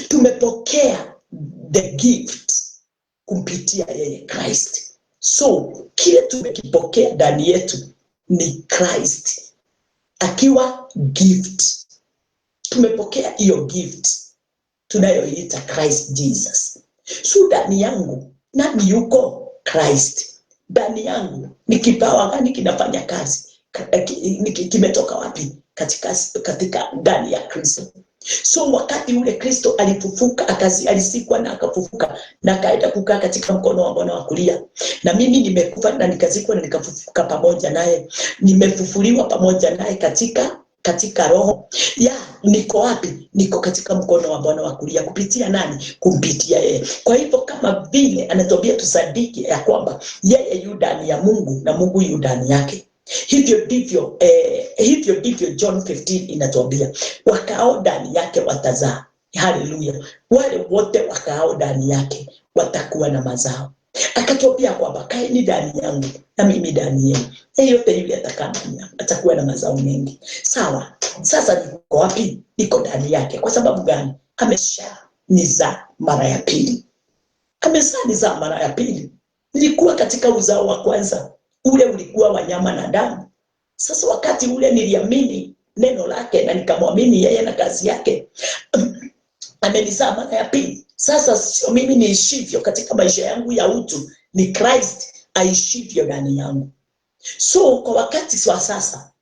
tumepokea the gift kumpitia yeye Christ. So kile tumekipokea ndani yetu ni Christ akiwa gift. Tumepokea hiyo gift tunayoita Christ Jesus. So ndani yangu nani yuko? Christ. Ndani yangu ni kipawa gani kinafanya kazi? Kimetoka wapi? Katika ndani ya Kristo. So wakati ule Kristo alifufuka, alisikwa na akafufuka na akaenda kukaa katika mkono wa Bwana wa kulia. Na mimi nimekufa na nikazikwa na nikafufuka pamoja naye. Nimefufuliwa pamoja naye katika roho. Niko wapi? Niko katika mkono wa Bwana wa kulia. Kupitia nani? Kumpitia yeye. Kwa hivyo kama vile anatuambia tusadiki ya kwamba yeye yu ndani ya Mungu na Mungu yu ndani yake. Hivyo ndivyo John 15 inatuambia, wakao ndani yake watazaa. Haleluya. Wale wote wakao ndani yake watakuwa na mazao. Akatuambia kwamba kaeni ndani yangu na mimi ndani yenu, yeyote yule atakuwa na mazao mengi. Sawa. Sasa niko wapi? Niko ndani yake. Kwa sababu gani? Ameshanizaa mara ya pili. Ameshanizaa mara ya pili. Nilikuwa katika uzao wa kwanza, ule ulikuwa wa nyama na damu. Sasa wakati ule niliamini neno lake na nikamwamini yeye na kazi yake, amenizaa mara ya pili. Sasa sio mimi niishivyo katika maisha yangu ya utu, ni Christ aishivyo ndani yangu. So kwa wakati wa sasa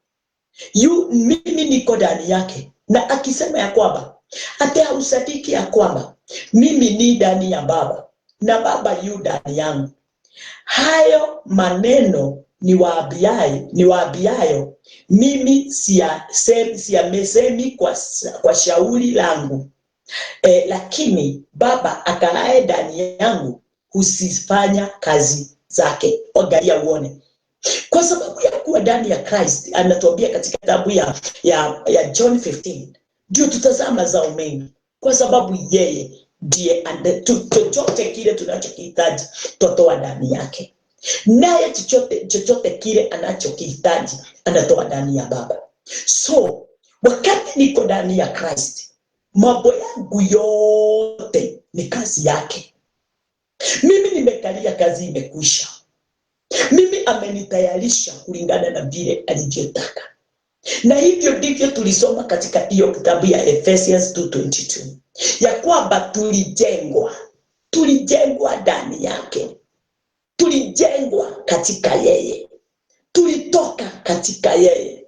mimi niko ndani yake, na akisema ya kwamba hata usadiki ya kwamba mimi ni ndani ya Baba na Baba yu ndani yangu, hayo maneno niwaambiayo mimi siyamesemi kwa shauri langu, lakini Baba akaaye ndani yangu husifanya kazi zake. Angalia uone, kwa sababu ya kuwa ndani ya Christ. Anatuambia katika kitabu ya John 15, ndio tutazama zao mengi, kwa sababu yeye ndiye chochote kile tunachokihitaji totoa ndani yake, naye chochote kile anachokihitaji anatoa ndani ya Baba. So wakati niko ndani ya Christ, mambo yangu yote ni kazi yake. Mimi nimekalia, kazi imekwisha. Mimi amenitayarisha kulingana na vile alivyotaka. Na hivyo ndivyo tulisoma katika hiyo kitabu ya Ephesians 2:22, ya kwamba tulijengwa ndani yake, tulijengwa katika yeye, tulitoka katika yeye,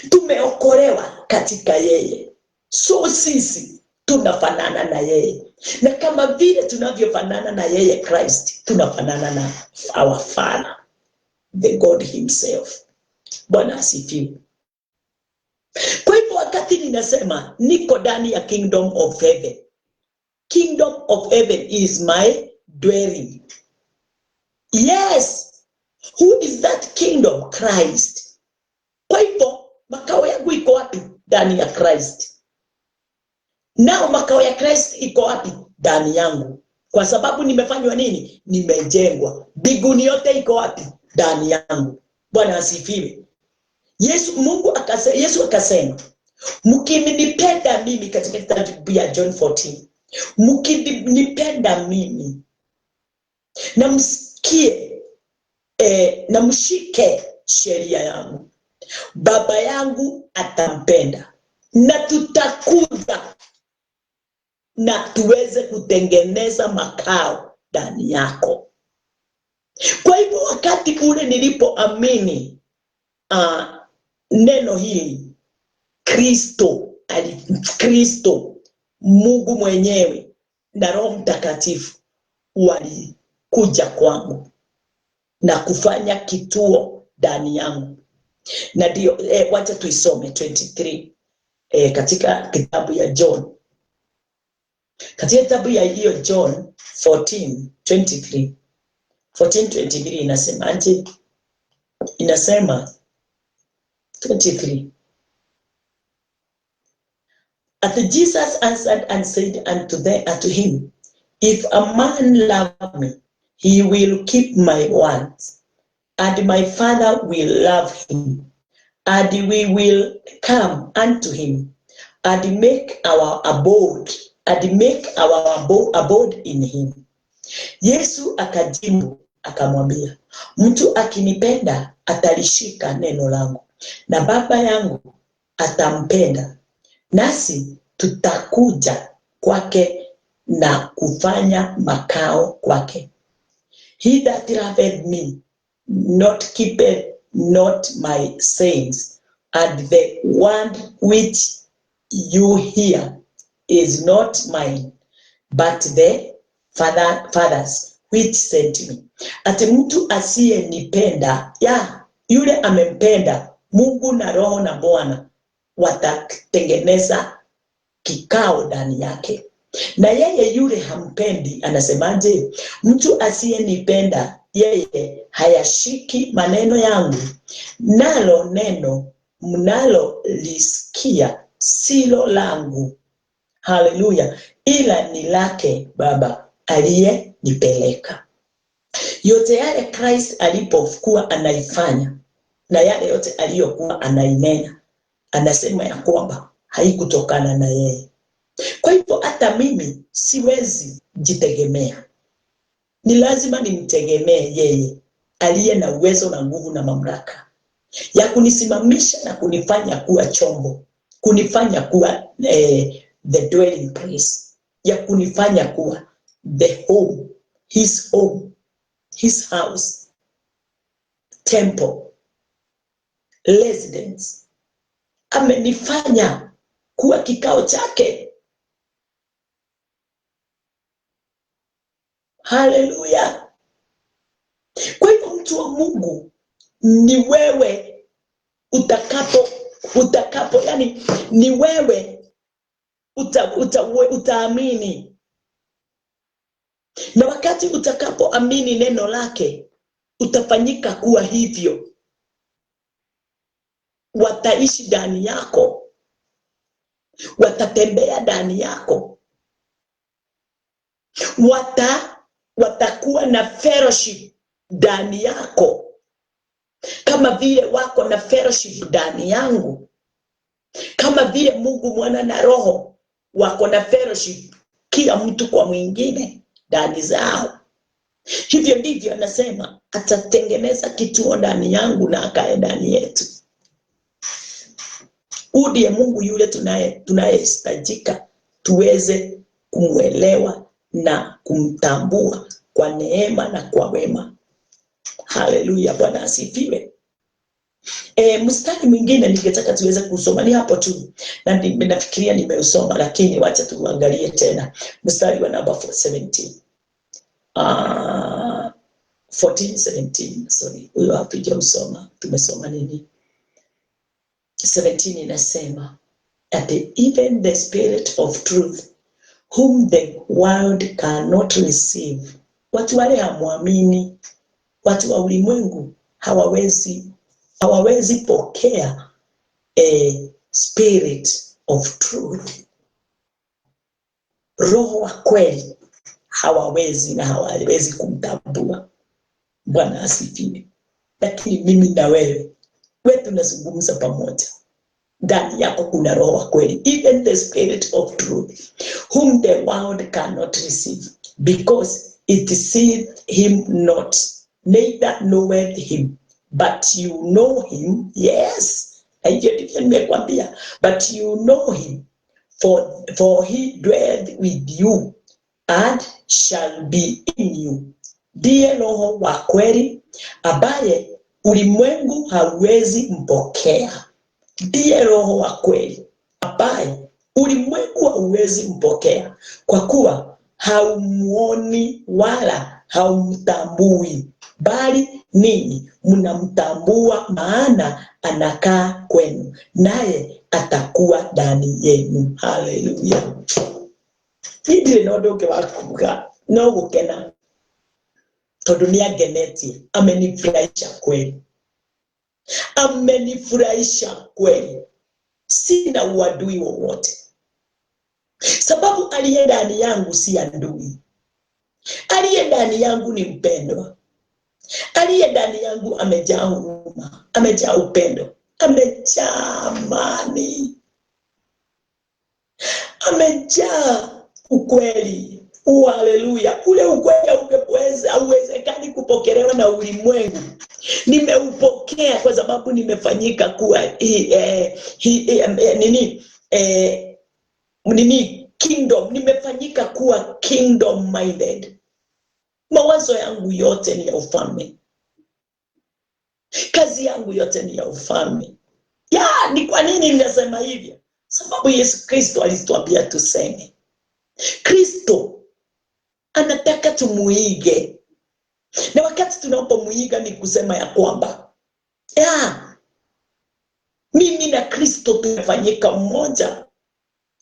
tumeokolewa katika yeye. So sisi tunafanana na yeye, na kama vile tunavyofanana na yeye Christ, tunafanana na our Father, the God himself. Bwana asifiwe. Kwa hivyo wakati ninasema niko ndani ya kingdom of heaven, kingdom of heaven is my dwelling. Yes, who is that kingdom? Christ. Kwa hivyo makao yangu iko wapi? Ndani ya Christ. Nao makao ya Christ iko wapi? Ndani yangu. Kwa sababu nimefanywa nini? Nimejengwa. Mbinguni yote iko wapi? Ndani yangu. Bwana asifiwe. Yesu akasema, mkinipenda mimi, katika kitabu ya John 14, mkinipenda mimi na msikie na mshike sheria yangu, Baba yangu atampenda, na tutakuja na tuweze kutengeneza makao ndani yako. Kwa hivyo wakati ule nilipoamini neno hili, Kristo Mungu mwenyewe na Roho Mtakatifu walikuja kwangu na kufanya kituo ndani yangu. Na ndio wacha tuisome 23 katika kitabu ya John. Katika kitabu ya hiyo John 14:23, 14:23 inasema aje? Inasema 23. And Jesus answered and said unto him, if a man love me, he will keep my words, and my Father will love him, and we will come unto him, and make our abode in him. Yesu akajibu akamwambia, mtu akinipenda atalishika neno langu, na Baba yangu atampenda, nasi tutakuja kwake na kufanya makao kwake. He that loveth me keepeth not my sayings, and the word which you hear is not mine, but the Father's which sent me. Ati mtu asiyenipenda, yule amempenda Mungu na Roho na Bwana watatengeneza kikao ndani yake. Na yeye yule hampendi, anasemaje? Mtu asiyenipenda yeye hayashiki maneno yangu, nalo neno mnalo lisikia silo langu, haleluya, ila ni lake Baba aliyenipeleka. Yote yale Christ alipokuwa anaifanya na yale yote aliyokuwa anainena, anasema ya kwamba haikutokana na yeye. Kwa hivyo hata mimi siwezi jitegemea, ni lazima nimtegemee yeye aliye na uwezo na nguvu na mamlaka ya kunisimamisha na kunifanya kuwa chombo, kunifanya kuwa the dwelling place, ya kunifanya kuwa the home, his house, temple, residence. Amenifanya kuwa kikao chake. Haleluya. Kwa hivyo mtu wa Mungu, ni wewe utakapo yani ni wewe utaamini. Na wakati utakapoamini neno lake, utafanyika kuwa hivyo. Wataishi ndani yako, watatembea ndani yako, watakuwa na fellowship ndani yako, kama vile wako na fellowship ndani yangu, kama vile Mungu Mwana na Roho wako na fellowship kila mtu kwa mwingine ndani zao. Hivyo ndivyo anasema atatengeneza kituo ndani yangu na akae ndani yetu. Ndiye Mungu yule tunayehitajika tuweze kumwelewa na kumtambua kwa neema na kwa wema. Haleluya, Bwana asifiwe. Mstari mwingine ningetaka tuweze kusoma, ni hapo tu na nafikiria nimeusoma, lakini wacha tuangalie tena mstari wa namba 17. 17, sorry, huyo hatujausoma. Tumesoma nini? 17 inasema that even the Spirit of truth, whom the world cannot receive. Watu wale hamwamini, watu wa ulimwengu hawawezi pokea Spirit of truth, Roho wa kweli, hawawezi na hawawezi kumtambua. Bwana asifiwe. Lakini mimi na wewe tunazungumza pamoja. Ndani yako kuna Roho wa kweli, even the Spirit of truth, whom the world cannot receive, because it seeth him not, neither knoweth him, but you know him. Yes, nimekwambia, but you know him, for he dwelleth with you and shall be in you. Ndiye Roho wa kweli ambaye ulimwengu hauwezi mpokea. Ndiye Roho wa kweli ambaye ulimwengu hauwezi mpokea, kwa kuwa haumuoni wala haumtambui, bali ninyi mnamtambua, maana anakaa kwenu, naye atakuwa ndani yenu. Haleluya. Ndile nodoke wakuga no gukena tondu ni agenetie. Amenifurahisha kweli, amenifurahisha kweli. Sina uadui wowote, sababu aliye ndani yangu si adui. Aliye ndani yangu ni mpendwa. Aliye ndani yangu amejaa huruma, amejaa upendo, amejaa amani, amejaa ukweli. Haleluya. Ule ukweli hauwezekani kupokelewa na ulimwengu. Nimeupokea kwa sababu nimefanyika kuwa kingdom. Nimefanyika kuwa kingdom minded. Mawazo yangu yote ni ya ufalme. Kazi yangu yote ni ya ufalme. Ni kwa nini ninasema hivyo? Sababu Yesu Kristo alituambia tuseme. Kristo anataka tumuige. Na wakati tunapomuiga ni kusema ya kwamba mimi na Kristo tumefanyika mmoja.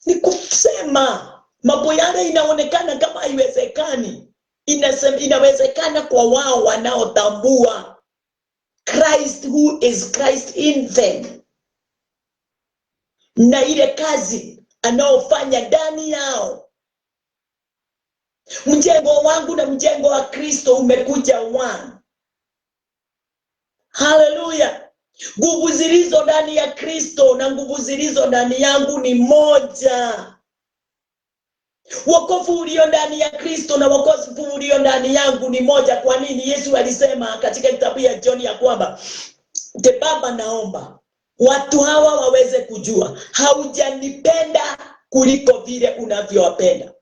Ni kusema mambo yale inaonekana kama haiwezekani, inawezekana kwa wao wanaotambua Christ, who is Christ in them, na ile kazi anaofanya ndani yao. Mjengo wangu na mjengo wa Kristo umekuja one. Haleluya. Nguvu zilizo ndani ya Kristo na nguvu zilizo ndani yangu ni moja. Wokovu ulio ndani ya Kristo na wokovu ulio ndani yangu ni moja. Kwa nini? Yesu alisema katika kitabu ya John ya kwamba Baba, naomba watu hawa waweze kujua haujanipenda kuliko vile unavyowapenda.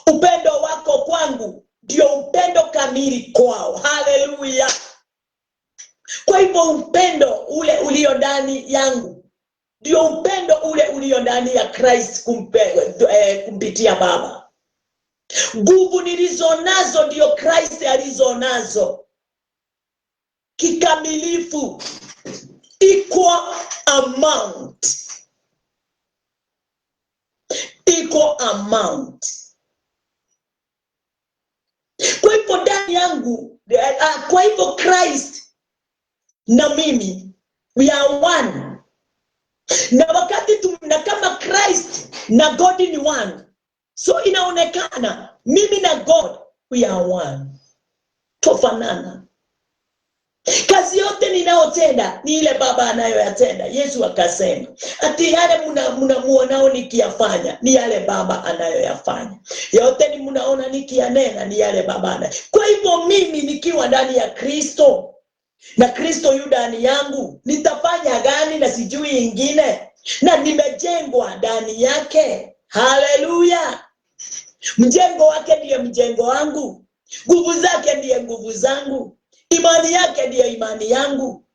Upendo wako kwangu ndio upendo kamili kwao. Haleluya. Kwa hivyo upendo ule ulio ndani yangu ndio upendo ule ulio ndani ya Christ kumpitia Baba. Nguvu nilizo nazo ndio Christ alizo nazo kikamilifu, equal amount. Kwa hivyo ndani yangu, kwa hivyo Christ na mimi we are one. Na wakati na kama Christ na God ni one, so inaonekana mimi na God we are one. Tofanana. Kazi yote ninaotenda ni ile Baba anayoyatenda. Yesu akasema ati yale mnamuonao nikiyafanya ni yale Baba anayoyafanya. Yote ni mnaona nikiyanena ni yale Baba anayo. Kwa hivyo mimi nikiwa ndani ya Kristo na Kristo yu ndani yangu, nitafanya gani na sijui ingine? Na nimejengwa ndani yake. Haleluya. Mjengo wake ndiye mjengo wangu. Nguvu zake ndiye nguvu zangu. Imani yake ndiyo imani yangu.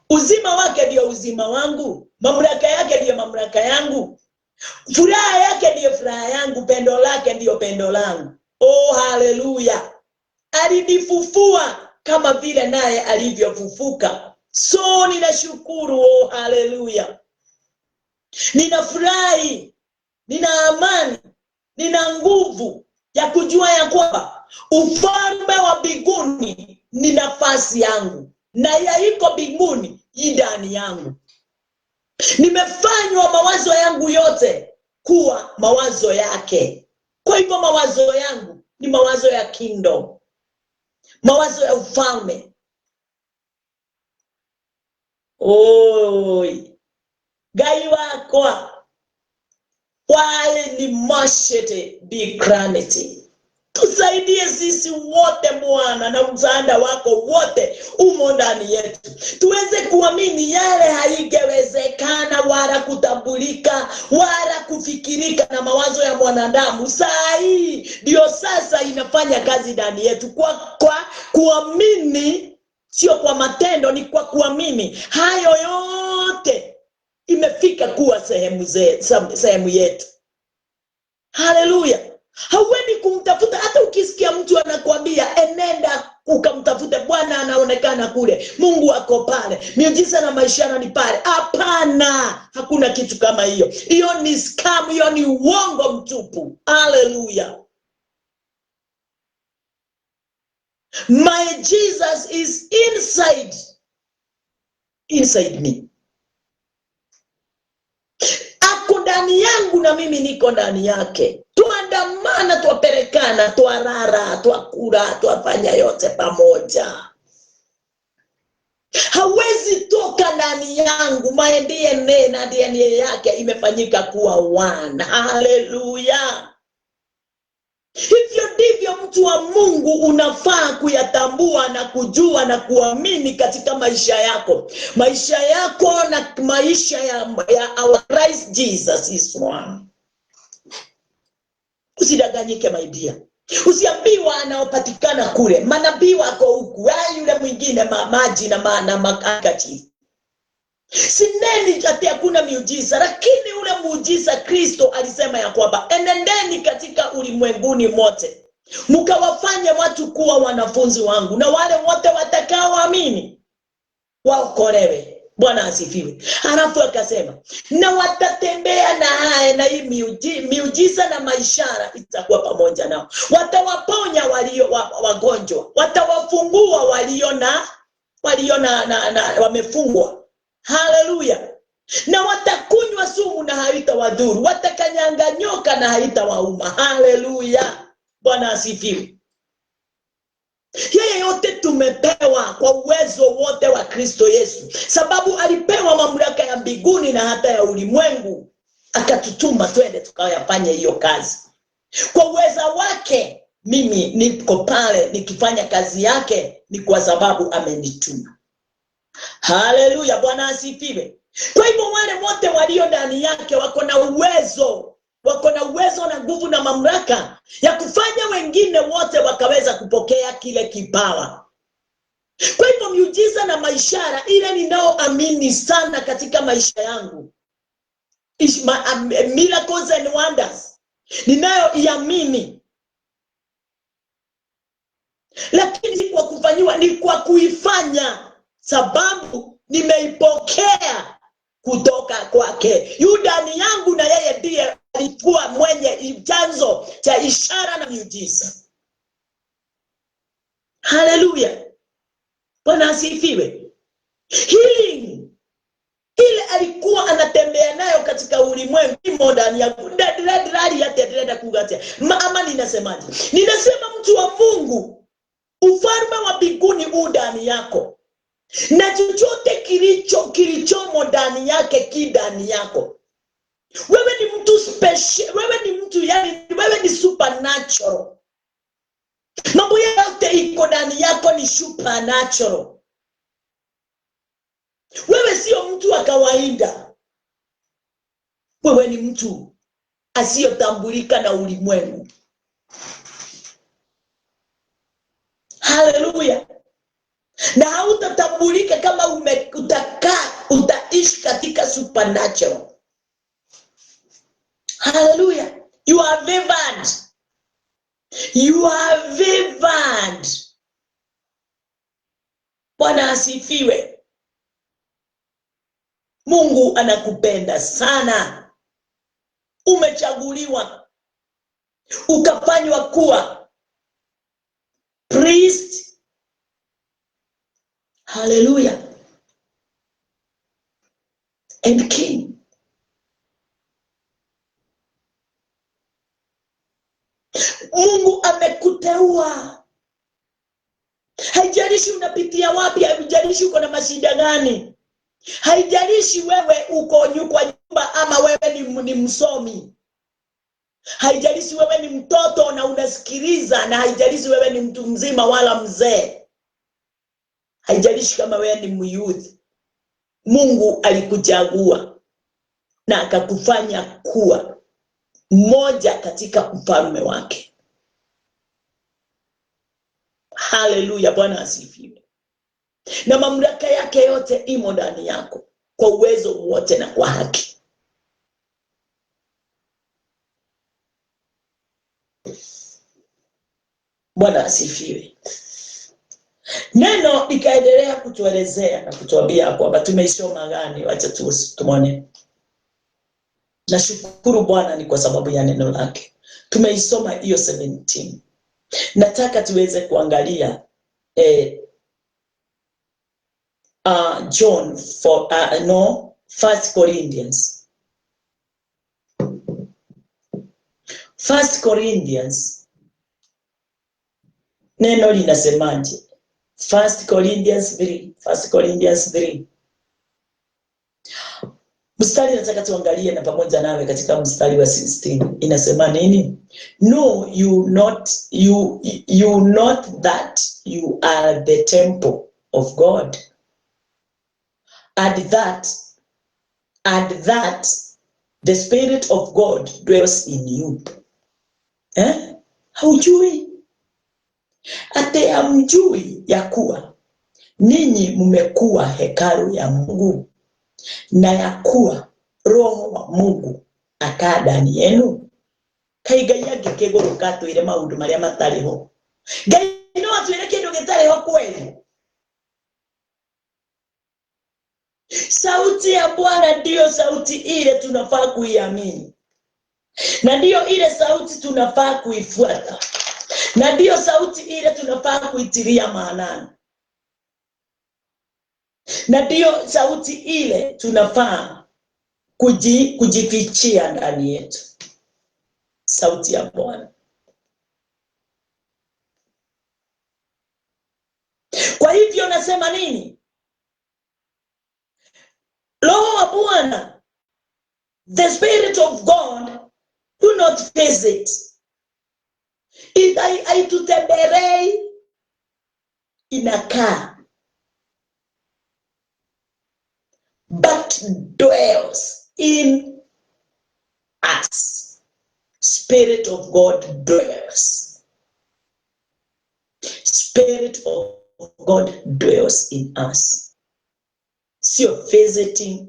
Uzima wake ndiyo uzima wangu. Mamlaka yake ndiyo mamlaka yangu. Furaha yake ndiyo furaha yangu. Pendo lake ndiyo pendo langu. Oh, haleluya. Alinifufua kama vile naye alivyofufuka. So ninashukuru. Oh, haleluya. Ninafurahi. Nina amani. Nina nguvu ya kujua ya kwamba ufalme wa mbinguni ni nafasi yangu, na yaiko mbinguni ndani yangu. Nimefanywa mawazo yangu yote kuwa mawazo yake. Kwa hivyo mawazo yangu ni mawazo ya kingdom, mawazo ya ufalme. Oi, Gai wakwa wale ni mashete bikranity. Tusaidie sisi wote Bwana, na msaada wako wote umo ndani yetu. Tuweze kuamini yale haingewezekana wala kutambulika wala kufikirika na mawazo ya mwanadamu. Saa hii ndio sasa inafanya kazi ndani yetu kwa kuamini, sio kwa matendo, ni kwa kuamini. Hayo yote imefika kuwa sehemu yetu. Haleluya. Hauendi kumtafuta. Hata ukisikia mtu anakuambia enenda ukamtafute, Bwana anaonekana kule, Mungu ako pale, miujiza na maisha ni pale. Hapana, hakuna kitu kama hiyo. Hiyo ni scam, hiyo ni uongo mtupu. Haleluya. My Jesus is inside me. Ako ndani yangu na mimi niko ndani yake. Tuandamana, tuaperekana, tuarara, tuakura, tuafanya yote pamoja. Hawezi toka ndani yangu. My DNA na DNA yake imefanyika kuwa one. Haleluya. Hivyo ndivyo mtu wa Mungu unafaa kuyatambua na kujua na kuamini katika maisha yako. Maisha yako na maisha ya our Christ Jesus is one. Usidanganyike my dear. Usiambiwa anaopatikana kule, manabii wako huku, yule mwingine maji na makakati. Sineni ati hakuna miujiza, lakini ule muujiza Kristo alisema ya kwamba enendeni katika ulimwenguni mote, mkawafanye watu kuwa wanafunzi wangu, na wale wote watakaoamini waokolewe. Bwana asifiwe. Halafu akasema na watatembea na hii miujiza na maishara itakuwa pamoja nao. Watawaponya walio wagonjwa, watawafungua walio wamefungwa. Haleluya. Na watakunywa sumu na haitawadhuru, watakanyanga nyoka na haitawauma. Haleluya. Bwana asifiwe. Yeye yote tumepewa kwa uwezo wote wa Kristo Yesu, sababu alipewa mamlaka ya mbinguni na hata ya ulimwengu, akatutuma twende tukayafanye hiyo kazi. Kwa uweza wake mimi niko pale nikifanya kazi yake, ni kwa sababu amenituma. Haleluya, Bwana asifiwe. Kwa hivyo wale wote walio ndani yake wako na uwezo na nguvu na mamlaka ya kufanya wengine wote wakaweza kupokea kile kipawa. Kwa hivyo miujiza na maishara ile ninaoamini sana katika maisha yangu, miracles and wonders, ninayoiamini, lakini si kwa kufanyiwa, ni kwa kuifanya, sababu nimeipokea kutoka kwake. Yu ndani yangu na yeye ndiye alikuwa mwenye chanzo cha ishara na miujiza. Haleluya, Bwana asifiwe. Healing ile alikuwa anatembea nayo katika ulimwengu imo ndani yangu. Ama ninasemaje? Ninasema mtu wa Mungu, ufalme wa mbinguni u ndani yako, na chochote kilichomo ndani yake ki ndani yako. Wewe ni mtu special, wewe ni mtu, yani wewe ni supernatural. Mambo yote iko ndani yako ni supernatural. Wewe sio mtu wa kawaida. Wewe ni mtu asiyotambulika na ulimwengu. Haleluya. Na hautatambulika kama utaishi katika supernatural. Haleluya. You are vivid. You are vivid. Bwana asifiwe. Mungu anakupenda sana. Umechaguliwa ukafanywa kuwa priest. Hallelujah. And king. Mungu amekuteua. Haijalishi unapitia wapi, haijalishi uko na mashida gani. Haijalishi wewe uko kwa nyumba ama wewe ni msomi. Haijalishi wewe ni mtoto na unasikiliza, na haijalishi wewe ni mtu mzima wala mzee. Haijalishi kama wewe ni myouth. Mungu alikuchagua na akakufanya kuwa mmoja katika ufalme wake. Haleluya, Bwana asifiwe. Na mamlaka yake yote imo ndani yako kwa uwezo wote na kwa haki. Bwana asifiwe. Neno likaendelea kutuelezea na kutuambia kwamba tumeisoma gani. Wacha tuone. Nashukuru Bwana ni kwa sababu ya neno lake. Tumeisoma hiyo 17. Nataka tuweze kuangalia John 1 Corinthians. 1 Corinthians. Neno linasemaje? 1 Corinthians 3. Mstari nataka tuangalie na pamoja nawe katika mstari wa 16. Inasema nini? No, you not that you are the temple of God, and that the Spirit of God dwells in you. Haujui? Ate hamjui ya kuwa ninyi mmekuwa hekalu ya Mungu, na ya kuwa Roho wa Mungu akaa ndani yenu? Kaigai angĩkĩgũrũ katwĩre maũndũ marĩa matariho. Ngai no atwĩre kĩndũ gĩtariho kweli? Sauti ya Bwana ndio sauti ile tunafaa kuiamini. Na ndio ile sauti tunafaa kuifuata. Na ndio sauti ile tunafaa kuitilia maanani. Na ndio sauti ile tunafaa kujifichia ndani yetu. Sauti ya Bwana. Kwa hivyo nasema nini? Roho wa Bwana, the Spirit of God, do not visit. Haitutemberei, inakaa. dwells in us. Spirit of God dwells. Spirit of God dwells in us. Sio visiting.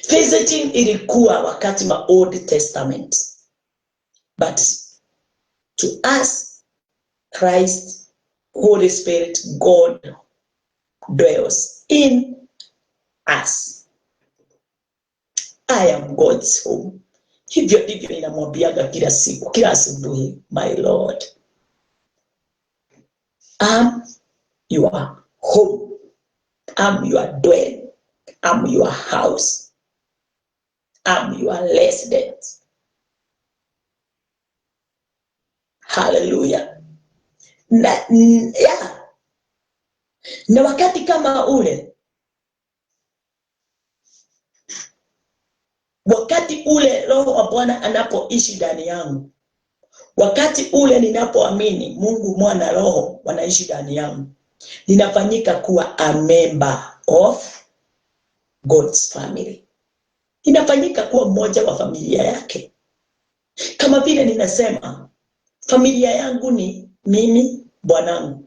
Visiting ilikuwa wakati wa Old Testament. But to us, Christ, Holy Spirit, God dwells in us. I am God's home. Hivyo ndivyo ninamwambiaga kila siku, kila asubuhi, my Lord, I'm your home. I'm your dwelling. I'm your house. I'm your resident. Hallelujah. Na wakati kama ule, wakati ule Roho wa Bwana anapoishi ndani yangu, wakati ule ninapoamini Mungu Mwana Roho wanaishi ndani yangu, ninafanyika kuwa a member of God's family. Ninafanyika kuwa mmoja wa familia yake. Kama vile ninasema, familia yangu ni mimi, bwanangu,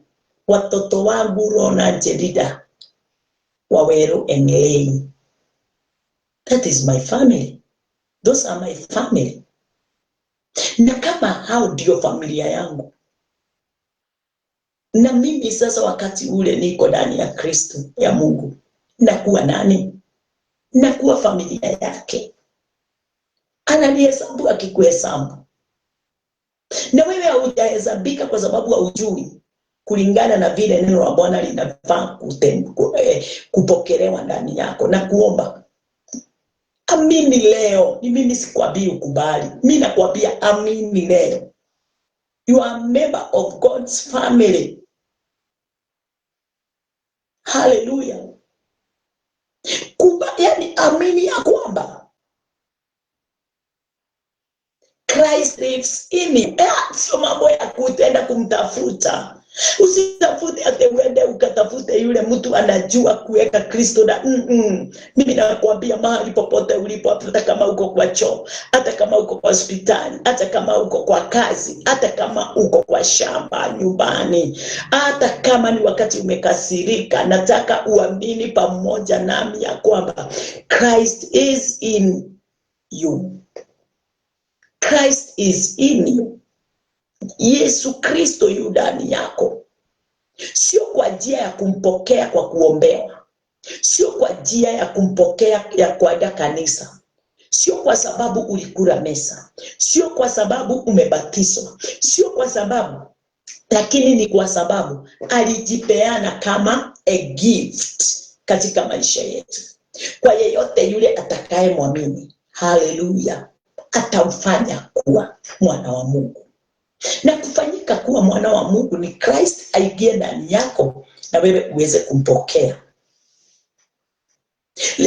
watoto wangu Rona, Jedida, Waweru, Engeleni. That is my family. Those are my family. Na kama hao ndio familia yangu, na mimi sasa wakati ule niko ndani ya Kristo ya Mungu, nakuwa nani? Nakuwa familia yake. Ananihesabu akikuhesabu. Na wewe haujahesabika kwa sababu haujui kulingana na vile neno la Bwana linafaa kupokelewa ndani yako na kuomba. Amini leo. Ni mimi sikwambii ukubali. Mimi nakwambia amini leo. You are a member of God's family. Hallelujah. Yani amini ya kwamba Christ lives in you. Sio mambo ya kutenda kumtafuta. Usitafute ate uende ukatafute yule mtu anajua kuweka Kristo na mimi nakwambia mahali popote ulipo, hata kama uko kwa choo, hata kama uko kwa hospitali, hata kama uko kwa kazi, hata kama uko kwa shamba, nyumbani, hata kama ni wakati umekasirika, nataka uamini pamoja nami ya kwamba Christ is in you. Christ is in you. Yesu Kristo yu ndani yako. Sio kwa njia ya kumpokea kwa kuombewa. Sio kwa njia ya kumpokea ya kwenda kanisa. Sio kwa sababu ulikula mesa. Sio kwa sababu umebatizwa. Sio kwa sababu, lakini ni kwa sababu alijipeana kama a gift katika maisha yetu. Kwa yeyote yule atakaye muamini, haleluya, atamfanya kuwa mwana wa Mungu. Na kufanyika kuwa mwana wa Mungu ni Christ aingie ndani yako na wewe uweze kumpokea.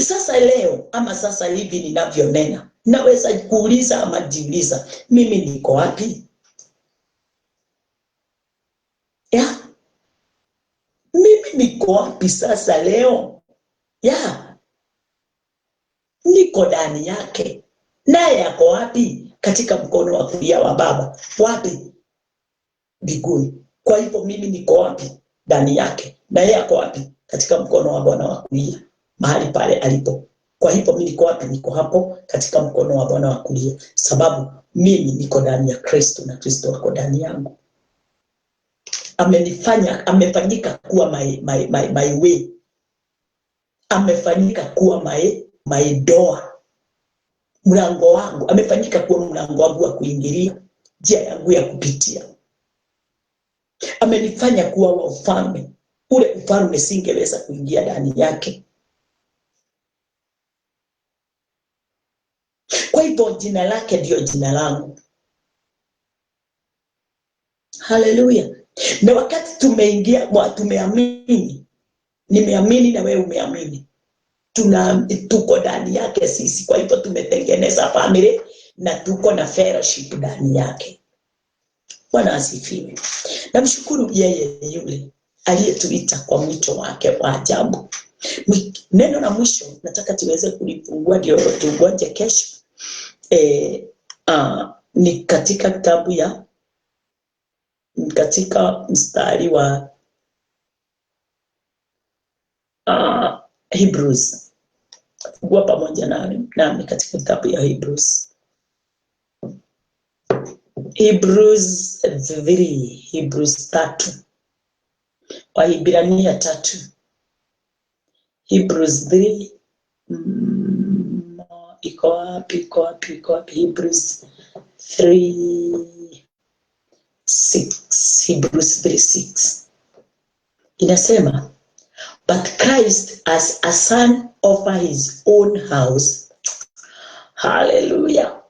Sasa leo ama sasa hivi ninavyonena, naweza kuuliza ama jiuliza, mimi niko wapi? Mimi niko wapi sasa leo? Niko ndani yake. Naye yako wapi? Katika mkono wa kulia wa Baba. Wapi? Mbinguni. Kwa hivyo mimi niko wapi? Ndani yake. Na yeye yako wapi? Katika mkono wa Bwana wa kulia, mahali pale alipo. Kwa hivyo mimi niko wapi? Niko hapo katika mkono wa Bwana wa kulia, sababu mimi niko ndani ya Kristo na Kristo wako ndani yangu. Amefanyika kuwa my way. Amefanyika kuwa my door. Mlango wangu. Amefanyika kuwa mlango wangu wa kuingilia, njia yangu ya kupitia. Amenifanya kuwa wa ufalme. Ule ufalme singeweza kuingia ndani yake. Kwa hivyo jina lake ndio jina langu. Hallelujah. Na wakati tumeingia, tumeamini, nimeamini na wewe umeamini, tuko ndani yake sisi. Kwa hivyo tumetengeneza family na tuko na fellowship ndani yake. Bwana asifiwe. Namshukuru yeye yule aliyetuita kwa mwito wake wa ajabu. Neno la mwisho nataka tuweze kulifungua ndio tungoje kesho. Ni katika kitabu ya katika mstari wa Hebrews. Fungua pamoja nami katika kitabu ya Hebrews. Hebrews 3, Hebrews 3. Waebrania 3. Hebrews 3. Iko wapi? Hebrews 3:6. Hebrews 3:6. Inasema, but Christ as a son over his own house. Hallelujah.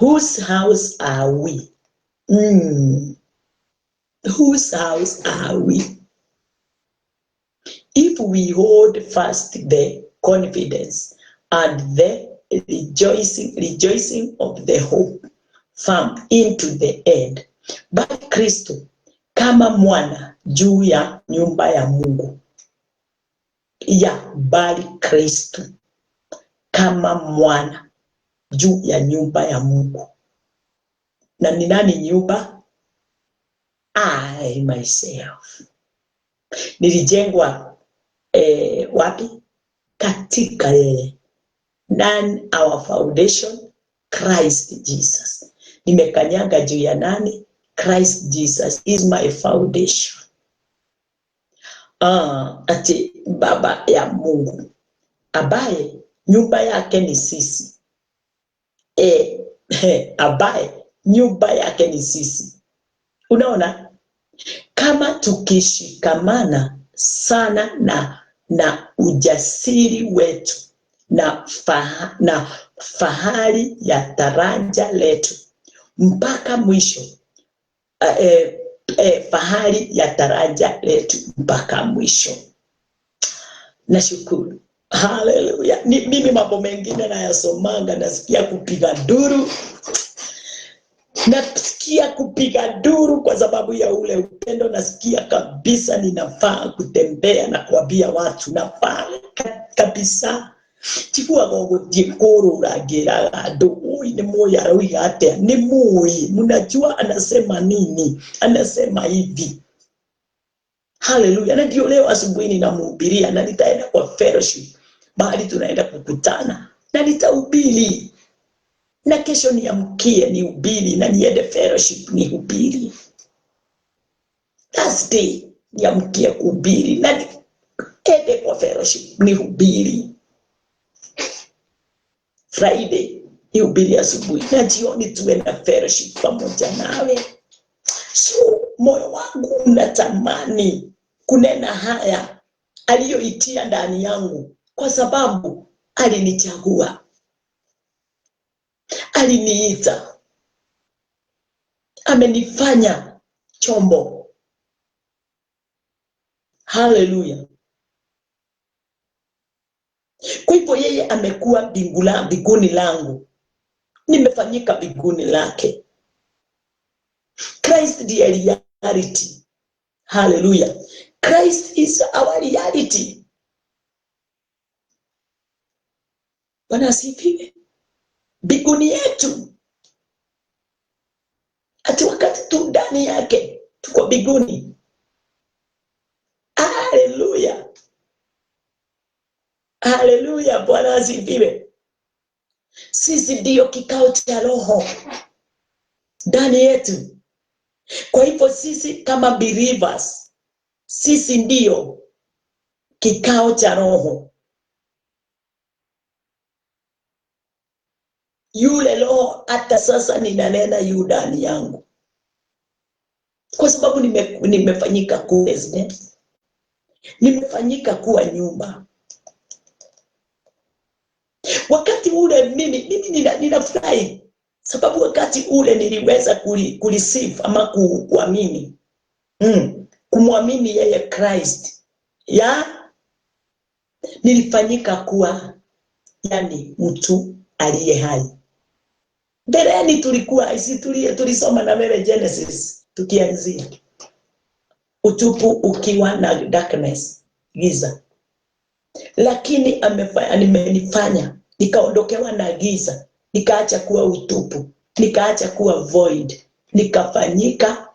Whose house are we? Whose house are we? If we hold fast the confidence and the rejoicing of the hope firm into the end, bali Kristo kama mwana juu ya nyumba ya Mungu. Bali Kristo kama mwana juu ya nyumba ya Mungu. Na ni nani nyumba? I myself. Nilijengwa wapi? Katika yeye. None our foundation, Christ Jesus. Nimekanyaga juu ya nani? Christ Jesus is my foundation. Ati baba ya Mungu ambaye nyumba yake ni sisi. Ambaye nyumba yake ni sisi. Unaona, kama tukishikamana sana na ujasiri wetu na fahari ya daraja letu mpaka mwisho, fahari ya daraja letu mpaka mwisho. Nashukuru. Hallelujah. Mimi mambo mengine nayasomanga nasikia kupiga duru. Nasikia kupiga duru kwa sababu ya ule upendo. Nasikia kabisa ninafaa kutembea na kuambia watu nafaa kabisa. Chikuwa gogo jikoro uragira adu ni moya rawiga atea ni mui. Mnajua anasema nini? Anasema hivi. Hallelujah. Na ndio leo asubuhi ninamhubiria na nitaenda kwa fellowship. Mahali tunaenda kukutana na nitahubiri. Na kesho niamkie nihubiri na niende fellowship nihubiri. Thursday niamkie kuhubiri na niende kwa fellowship nihubiri. Friday nihubiri asubuhi na jioni tuende fellowship pamoja nawe. So moyo wangu unatamani kunena haya aliyoitia ndani yangu kwa sababu alinichagua. Aliniita. Amenifanya chombo. Hallelujah. Kwa hivyo yeye amekuwa biguni langu. Nimefanyika biguni lake. Christ ndiye reality. Hallelujah. Christ is our reality. Bwana asifiwe. Biguni yetu. Ati wakati tu ndani yake tuko biguni. Hallelujah. Hallelujah. Bwana asifiwe. Sisi ndio kikao cha roho ndani yetu. Kwa hivyo sisi kama believers, sisi ndio kikao cha roho. Yule roho hata sasa ninanena yu ndani yangu. Kwa sababu nimefanyika kuwa residence. Nimefanyika kuwa nyumba. Wakati ule mimi ninafurahi. Sababu wakati ule niliweza kureceive ama kuamini. Kumwamini yeye Christ. Nilifanyika kuwa yani mtu aliye hai. Mbeleni tulikuwa tulisoma na wewe Genesis tukianzia. utupu ukiwa na darkness, giza. Lakini amenifanya nikaondokewa na giza, nikaacha kuwa utupu, nikaacha kuwa void, nikafanyika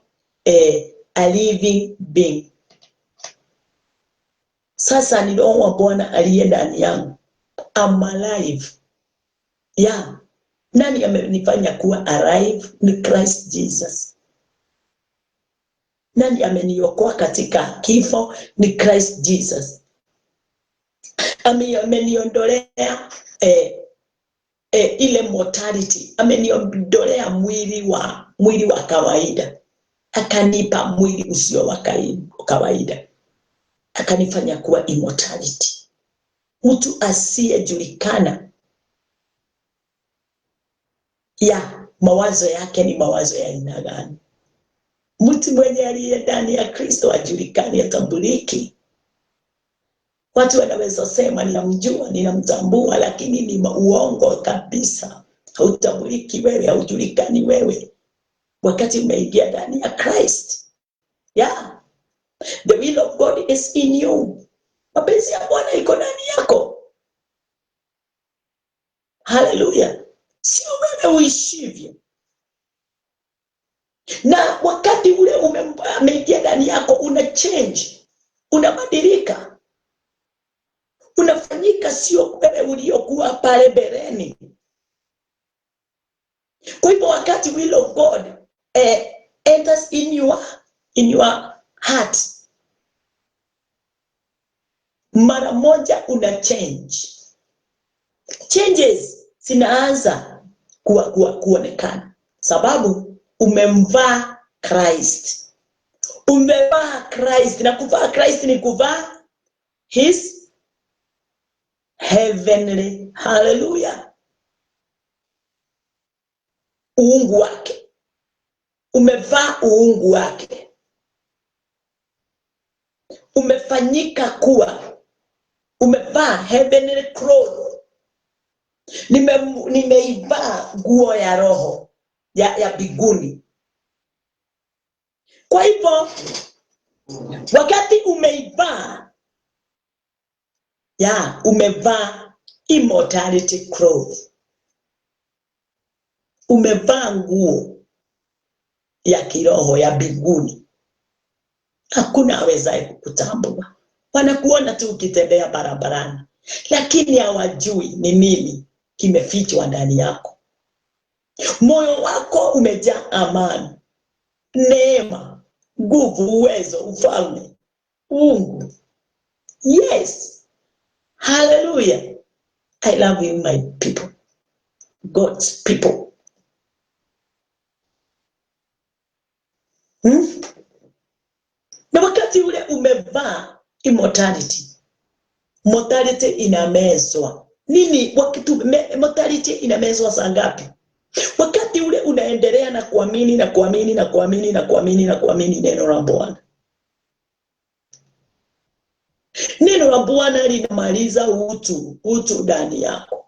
a living being. Sasa ni Roho wa Bwana aliye ndani yangu. I'm alive. Yeah. Nani amenifanya kuwa alive? Ni Christ Jesus. Nani ameniokoa katika kifo? Ni Christ Jesus. Ameniondolea ile mortality. Ameniondolea mwili wa kawaida. Akanipa mwili usio wa kawaida. Akanifanya kuwa immortality. Mtu asiyejulikana, ya mawazo yake ni mawazo ya aina gani? Mtu mwenye aliye ndani ya Kristo ajulikani, atambuliki. Watu wanaweza sema ninamjua, ninamtambua, lakini ni uongo kabisa. Hautambuliki wewe, haujulikani wewe wakati umeingia ndani ya Christ. Yeah. The will of God is in you. Mapenzi ya Bwana iko ndani yako. Hallelujah. Sio wewe uishivyo. Na wakati ule umeingia ndani yako, una change, unabadilika, unafanyika sio wewe uliokuwa pale bereni. Kwa hivyo wakati will of God enters in your heart, mara moja una change. Changes zinaanza kuonekana, sababu umemvaa Christ. Umevaa Christ, na kuvaa Christ ni kuvaa his heavenly, hallelujah, uungu wake. Umevaa uungu wake. Umefanyika kuwa, umevaa heavenly clothes. Nimeivaa nguo ya roho ya biguni. Kwa hivyo wakati umeivaa, umevaa immortality clothes. Umevaa nguo ya kiroho ya biguni. Hakuna awezaye kukutambua. Wanakuona tu ukitembea barabarani, lakini hawajui ni nini kimefichwa ndani yako. Moyo wako umejaa amani, neema, nguvu, uwezo, ufalme, uungu. Yes. Hallelujah. I love you, my people. God's people. Na wakati ule umevaa immortality. Mortality inamezwa. Nini? Mortality inamezwa saa ngapi? Wakati ule unaendelea na kuamini na kuamini na kuamini na kuamini na kuamini neno la Bwana. Neno la Bwana linamaliza utu ndani yako.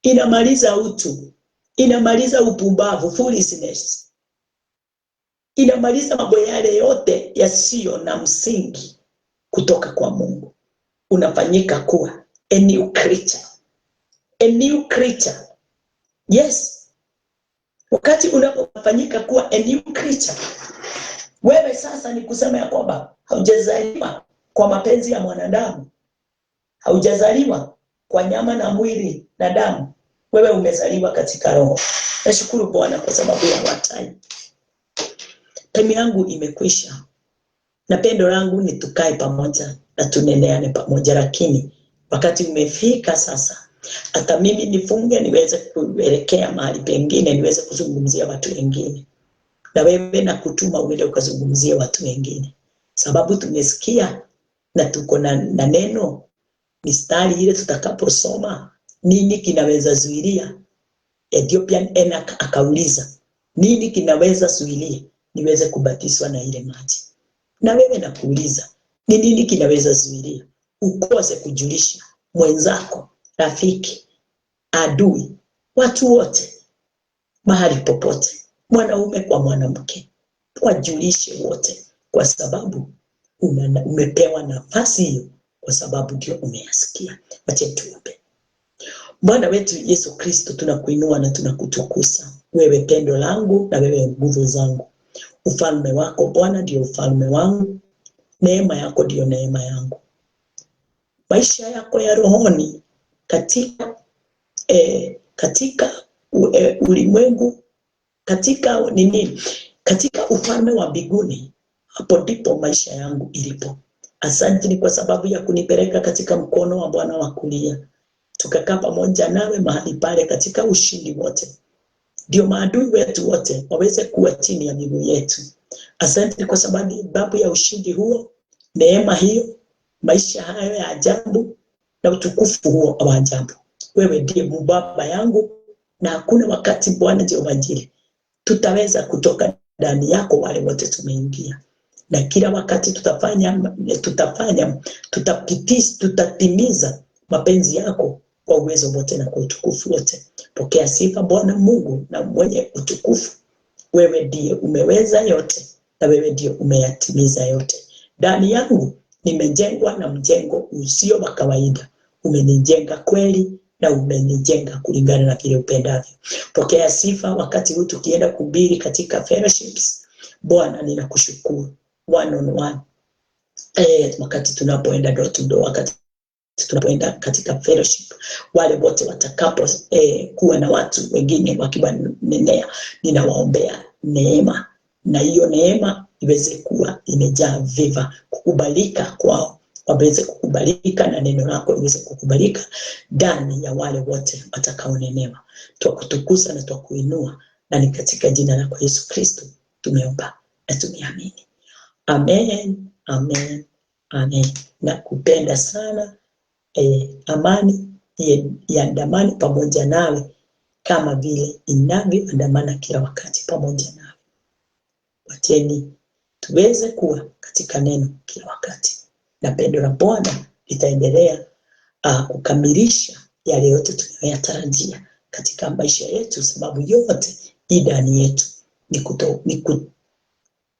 Inamaliza utu. Inamaliza upumbavu, foolishness. Inamaliza mambo yale yote yasiyo na msingi kutoka kwa Mungu. Unafanyika kuwa a new creature. A new creature. Yes. Wakati unapofanyika kuwa a new creature, wewe sasa ni kusema ya kwamba haujazaliwa kwa mapenzi ya mwanadamu. Haujazaliwa kwa nyama na mwili na damu. Wewe umezaliwa katika roho. Nashukuru Bwana kwa sababu ya wakati. Time yangu imekwisha. Na pendo langu ni tukae pamoja na tuneneane pamoja, lakini wakati umefika sasa hata mimi nifunge niweze kuelekea mahali pengine, niweze kuzungumzia watu wengine. Na wewe na kutuma uende ukazungumzia watu wengine. Sababu tumesikia na tuko na neno mistari ile tutakaposoma, nini kinaweza zuilia? Ethiopian Enoch akauliza, nini kinaweza zuilia niweze kubatizwa na ile maji? Na wewe nakuuliza, ni nini kinaweza zuilia ukose kujulisha mwenzako, rafiki, adui, watu wote, mahali popote, mwanaume kwa mwanamke, wajulishe wote, kwa sababu umepewa nafasi hiyo, kwa sababu ndio umeyasikia. Wacha tuombe. Bwana wetu Yesu Kristo, tunakuinua na tunakutukuza. Wewe pendo langu na wewe nguvu zangu. Ufalme wako Bwana ndio ufalme wangu, neema yako ndio neema yangu. Maisha yako ya rohoni katika ulimwengu, katika ufalme wa mbinguni, hapo ndipo maisha yangu ilipo. Asante ni kwa sababu ya kunipeleka katika mkono wa Bwana wa kulia, tukakaa pamoja nawe mahali pale katika ushindi wote, ndio maadui wetu wote waweze kuwa chini ya miguu yetu. Asante kwa sababu ya ushindi huo, neema hiyo, maisha hayo ya ajabu na utukufu huo wa ajabu. Wewe ndiye Baba yangu, na hakuna wakati Bwana Jehova Jireh tutaweza kutoka ndani yako wale wote tumeingia. Na kila wakati tutatimiza mapenzi yako kwa uwezo wote na kwa utukufu wote. Pokea sifa Bwana Mungu na mwenye utukufu. Wewe ndiye umeweza yote, na wewe ndiye umeyatimiza yote. Ndani yangu nimejengwa na mjengo usio wa kawaida. Umenijenga kweli na umenijenga kulingana na kile upendavyo. Pokea sifa wakati huu tukienda kuhubiri katika fellowships. Bwana ninakushukuru. One on one. Wakati tunapoenda door to door, wakati tunapoenda katika fellowship, wale wote watakapo kuwa na watu wengine wakiwanenea, ninawaombea neema, na hiyo neema iweze kuwa imejaa viva, kukubalika kwao, waweze kukubalika na neno lako iweze kukubalika ndani ya wale wote watakaonenewa. Twakutukuza na twakuinua, na ni katika jina lako Yesu Kristo tumeomba na tumeamini. Amen, amen, amen. Na kupenda sana. Amani iandamane pamoja nawe kama vile inavyoandamana kila wakati pamoja nawe. Wacheni tuweze kuwa katika neno kila wakati, na pendo la Bwana litaendelea kukamilisha yale yote tunayotarajia katika maisha yetu, sababu yote ndani yetu ni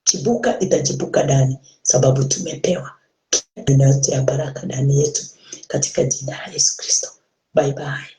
kuchibuka, itachibuka ndani, sababu tumepewa kila aina yote ya baraka ndani yetu katika jina la Yesu Kristo. Bye bye.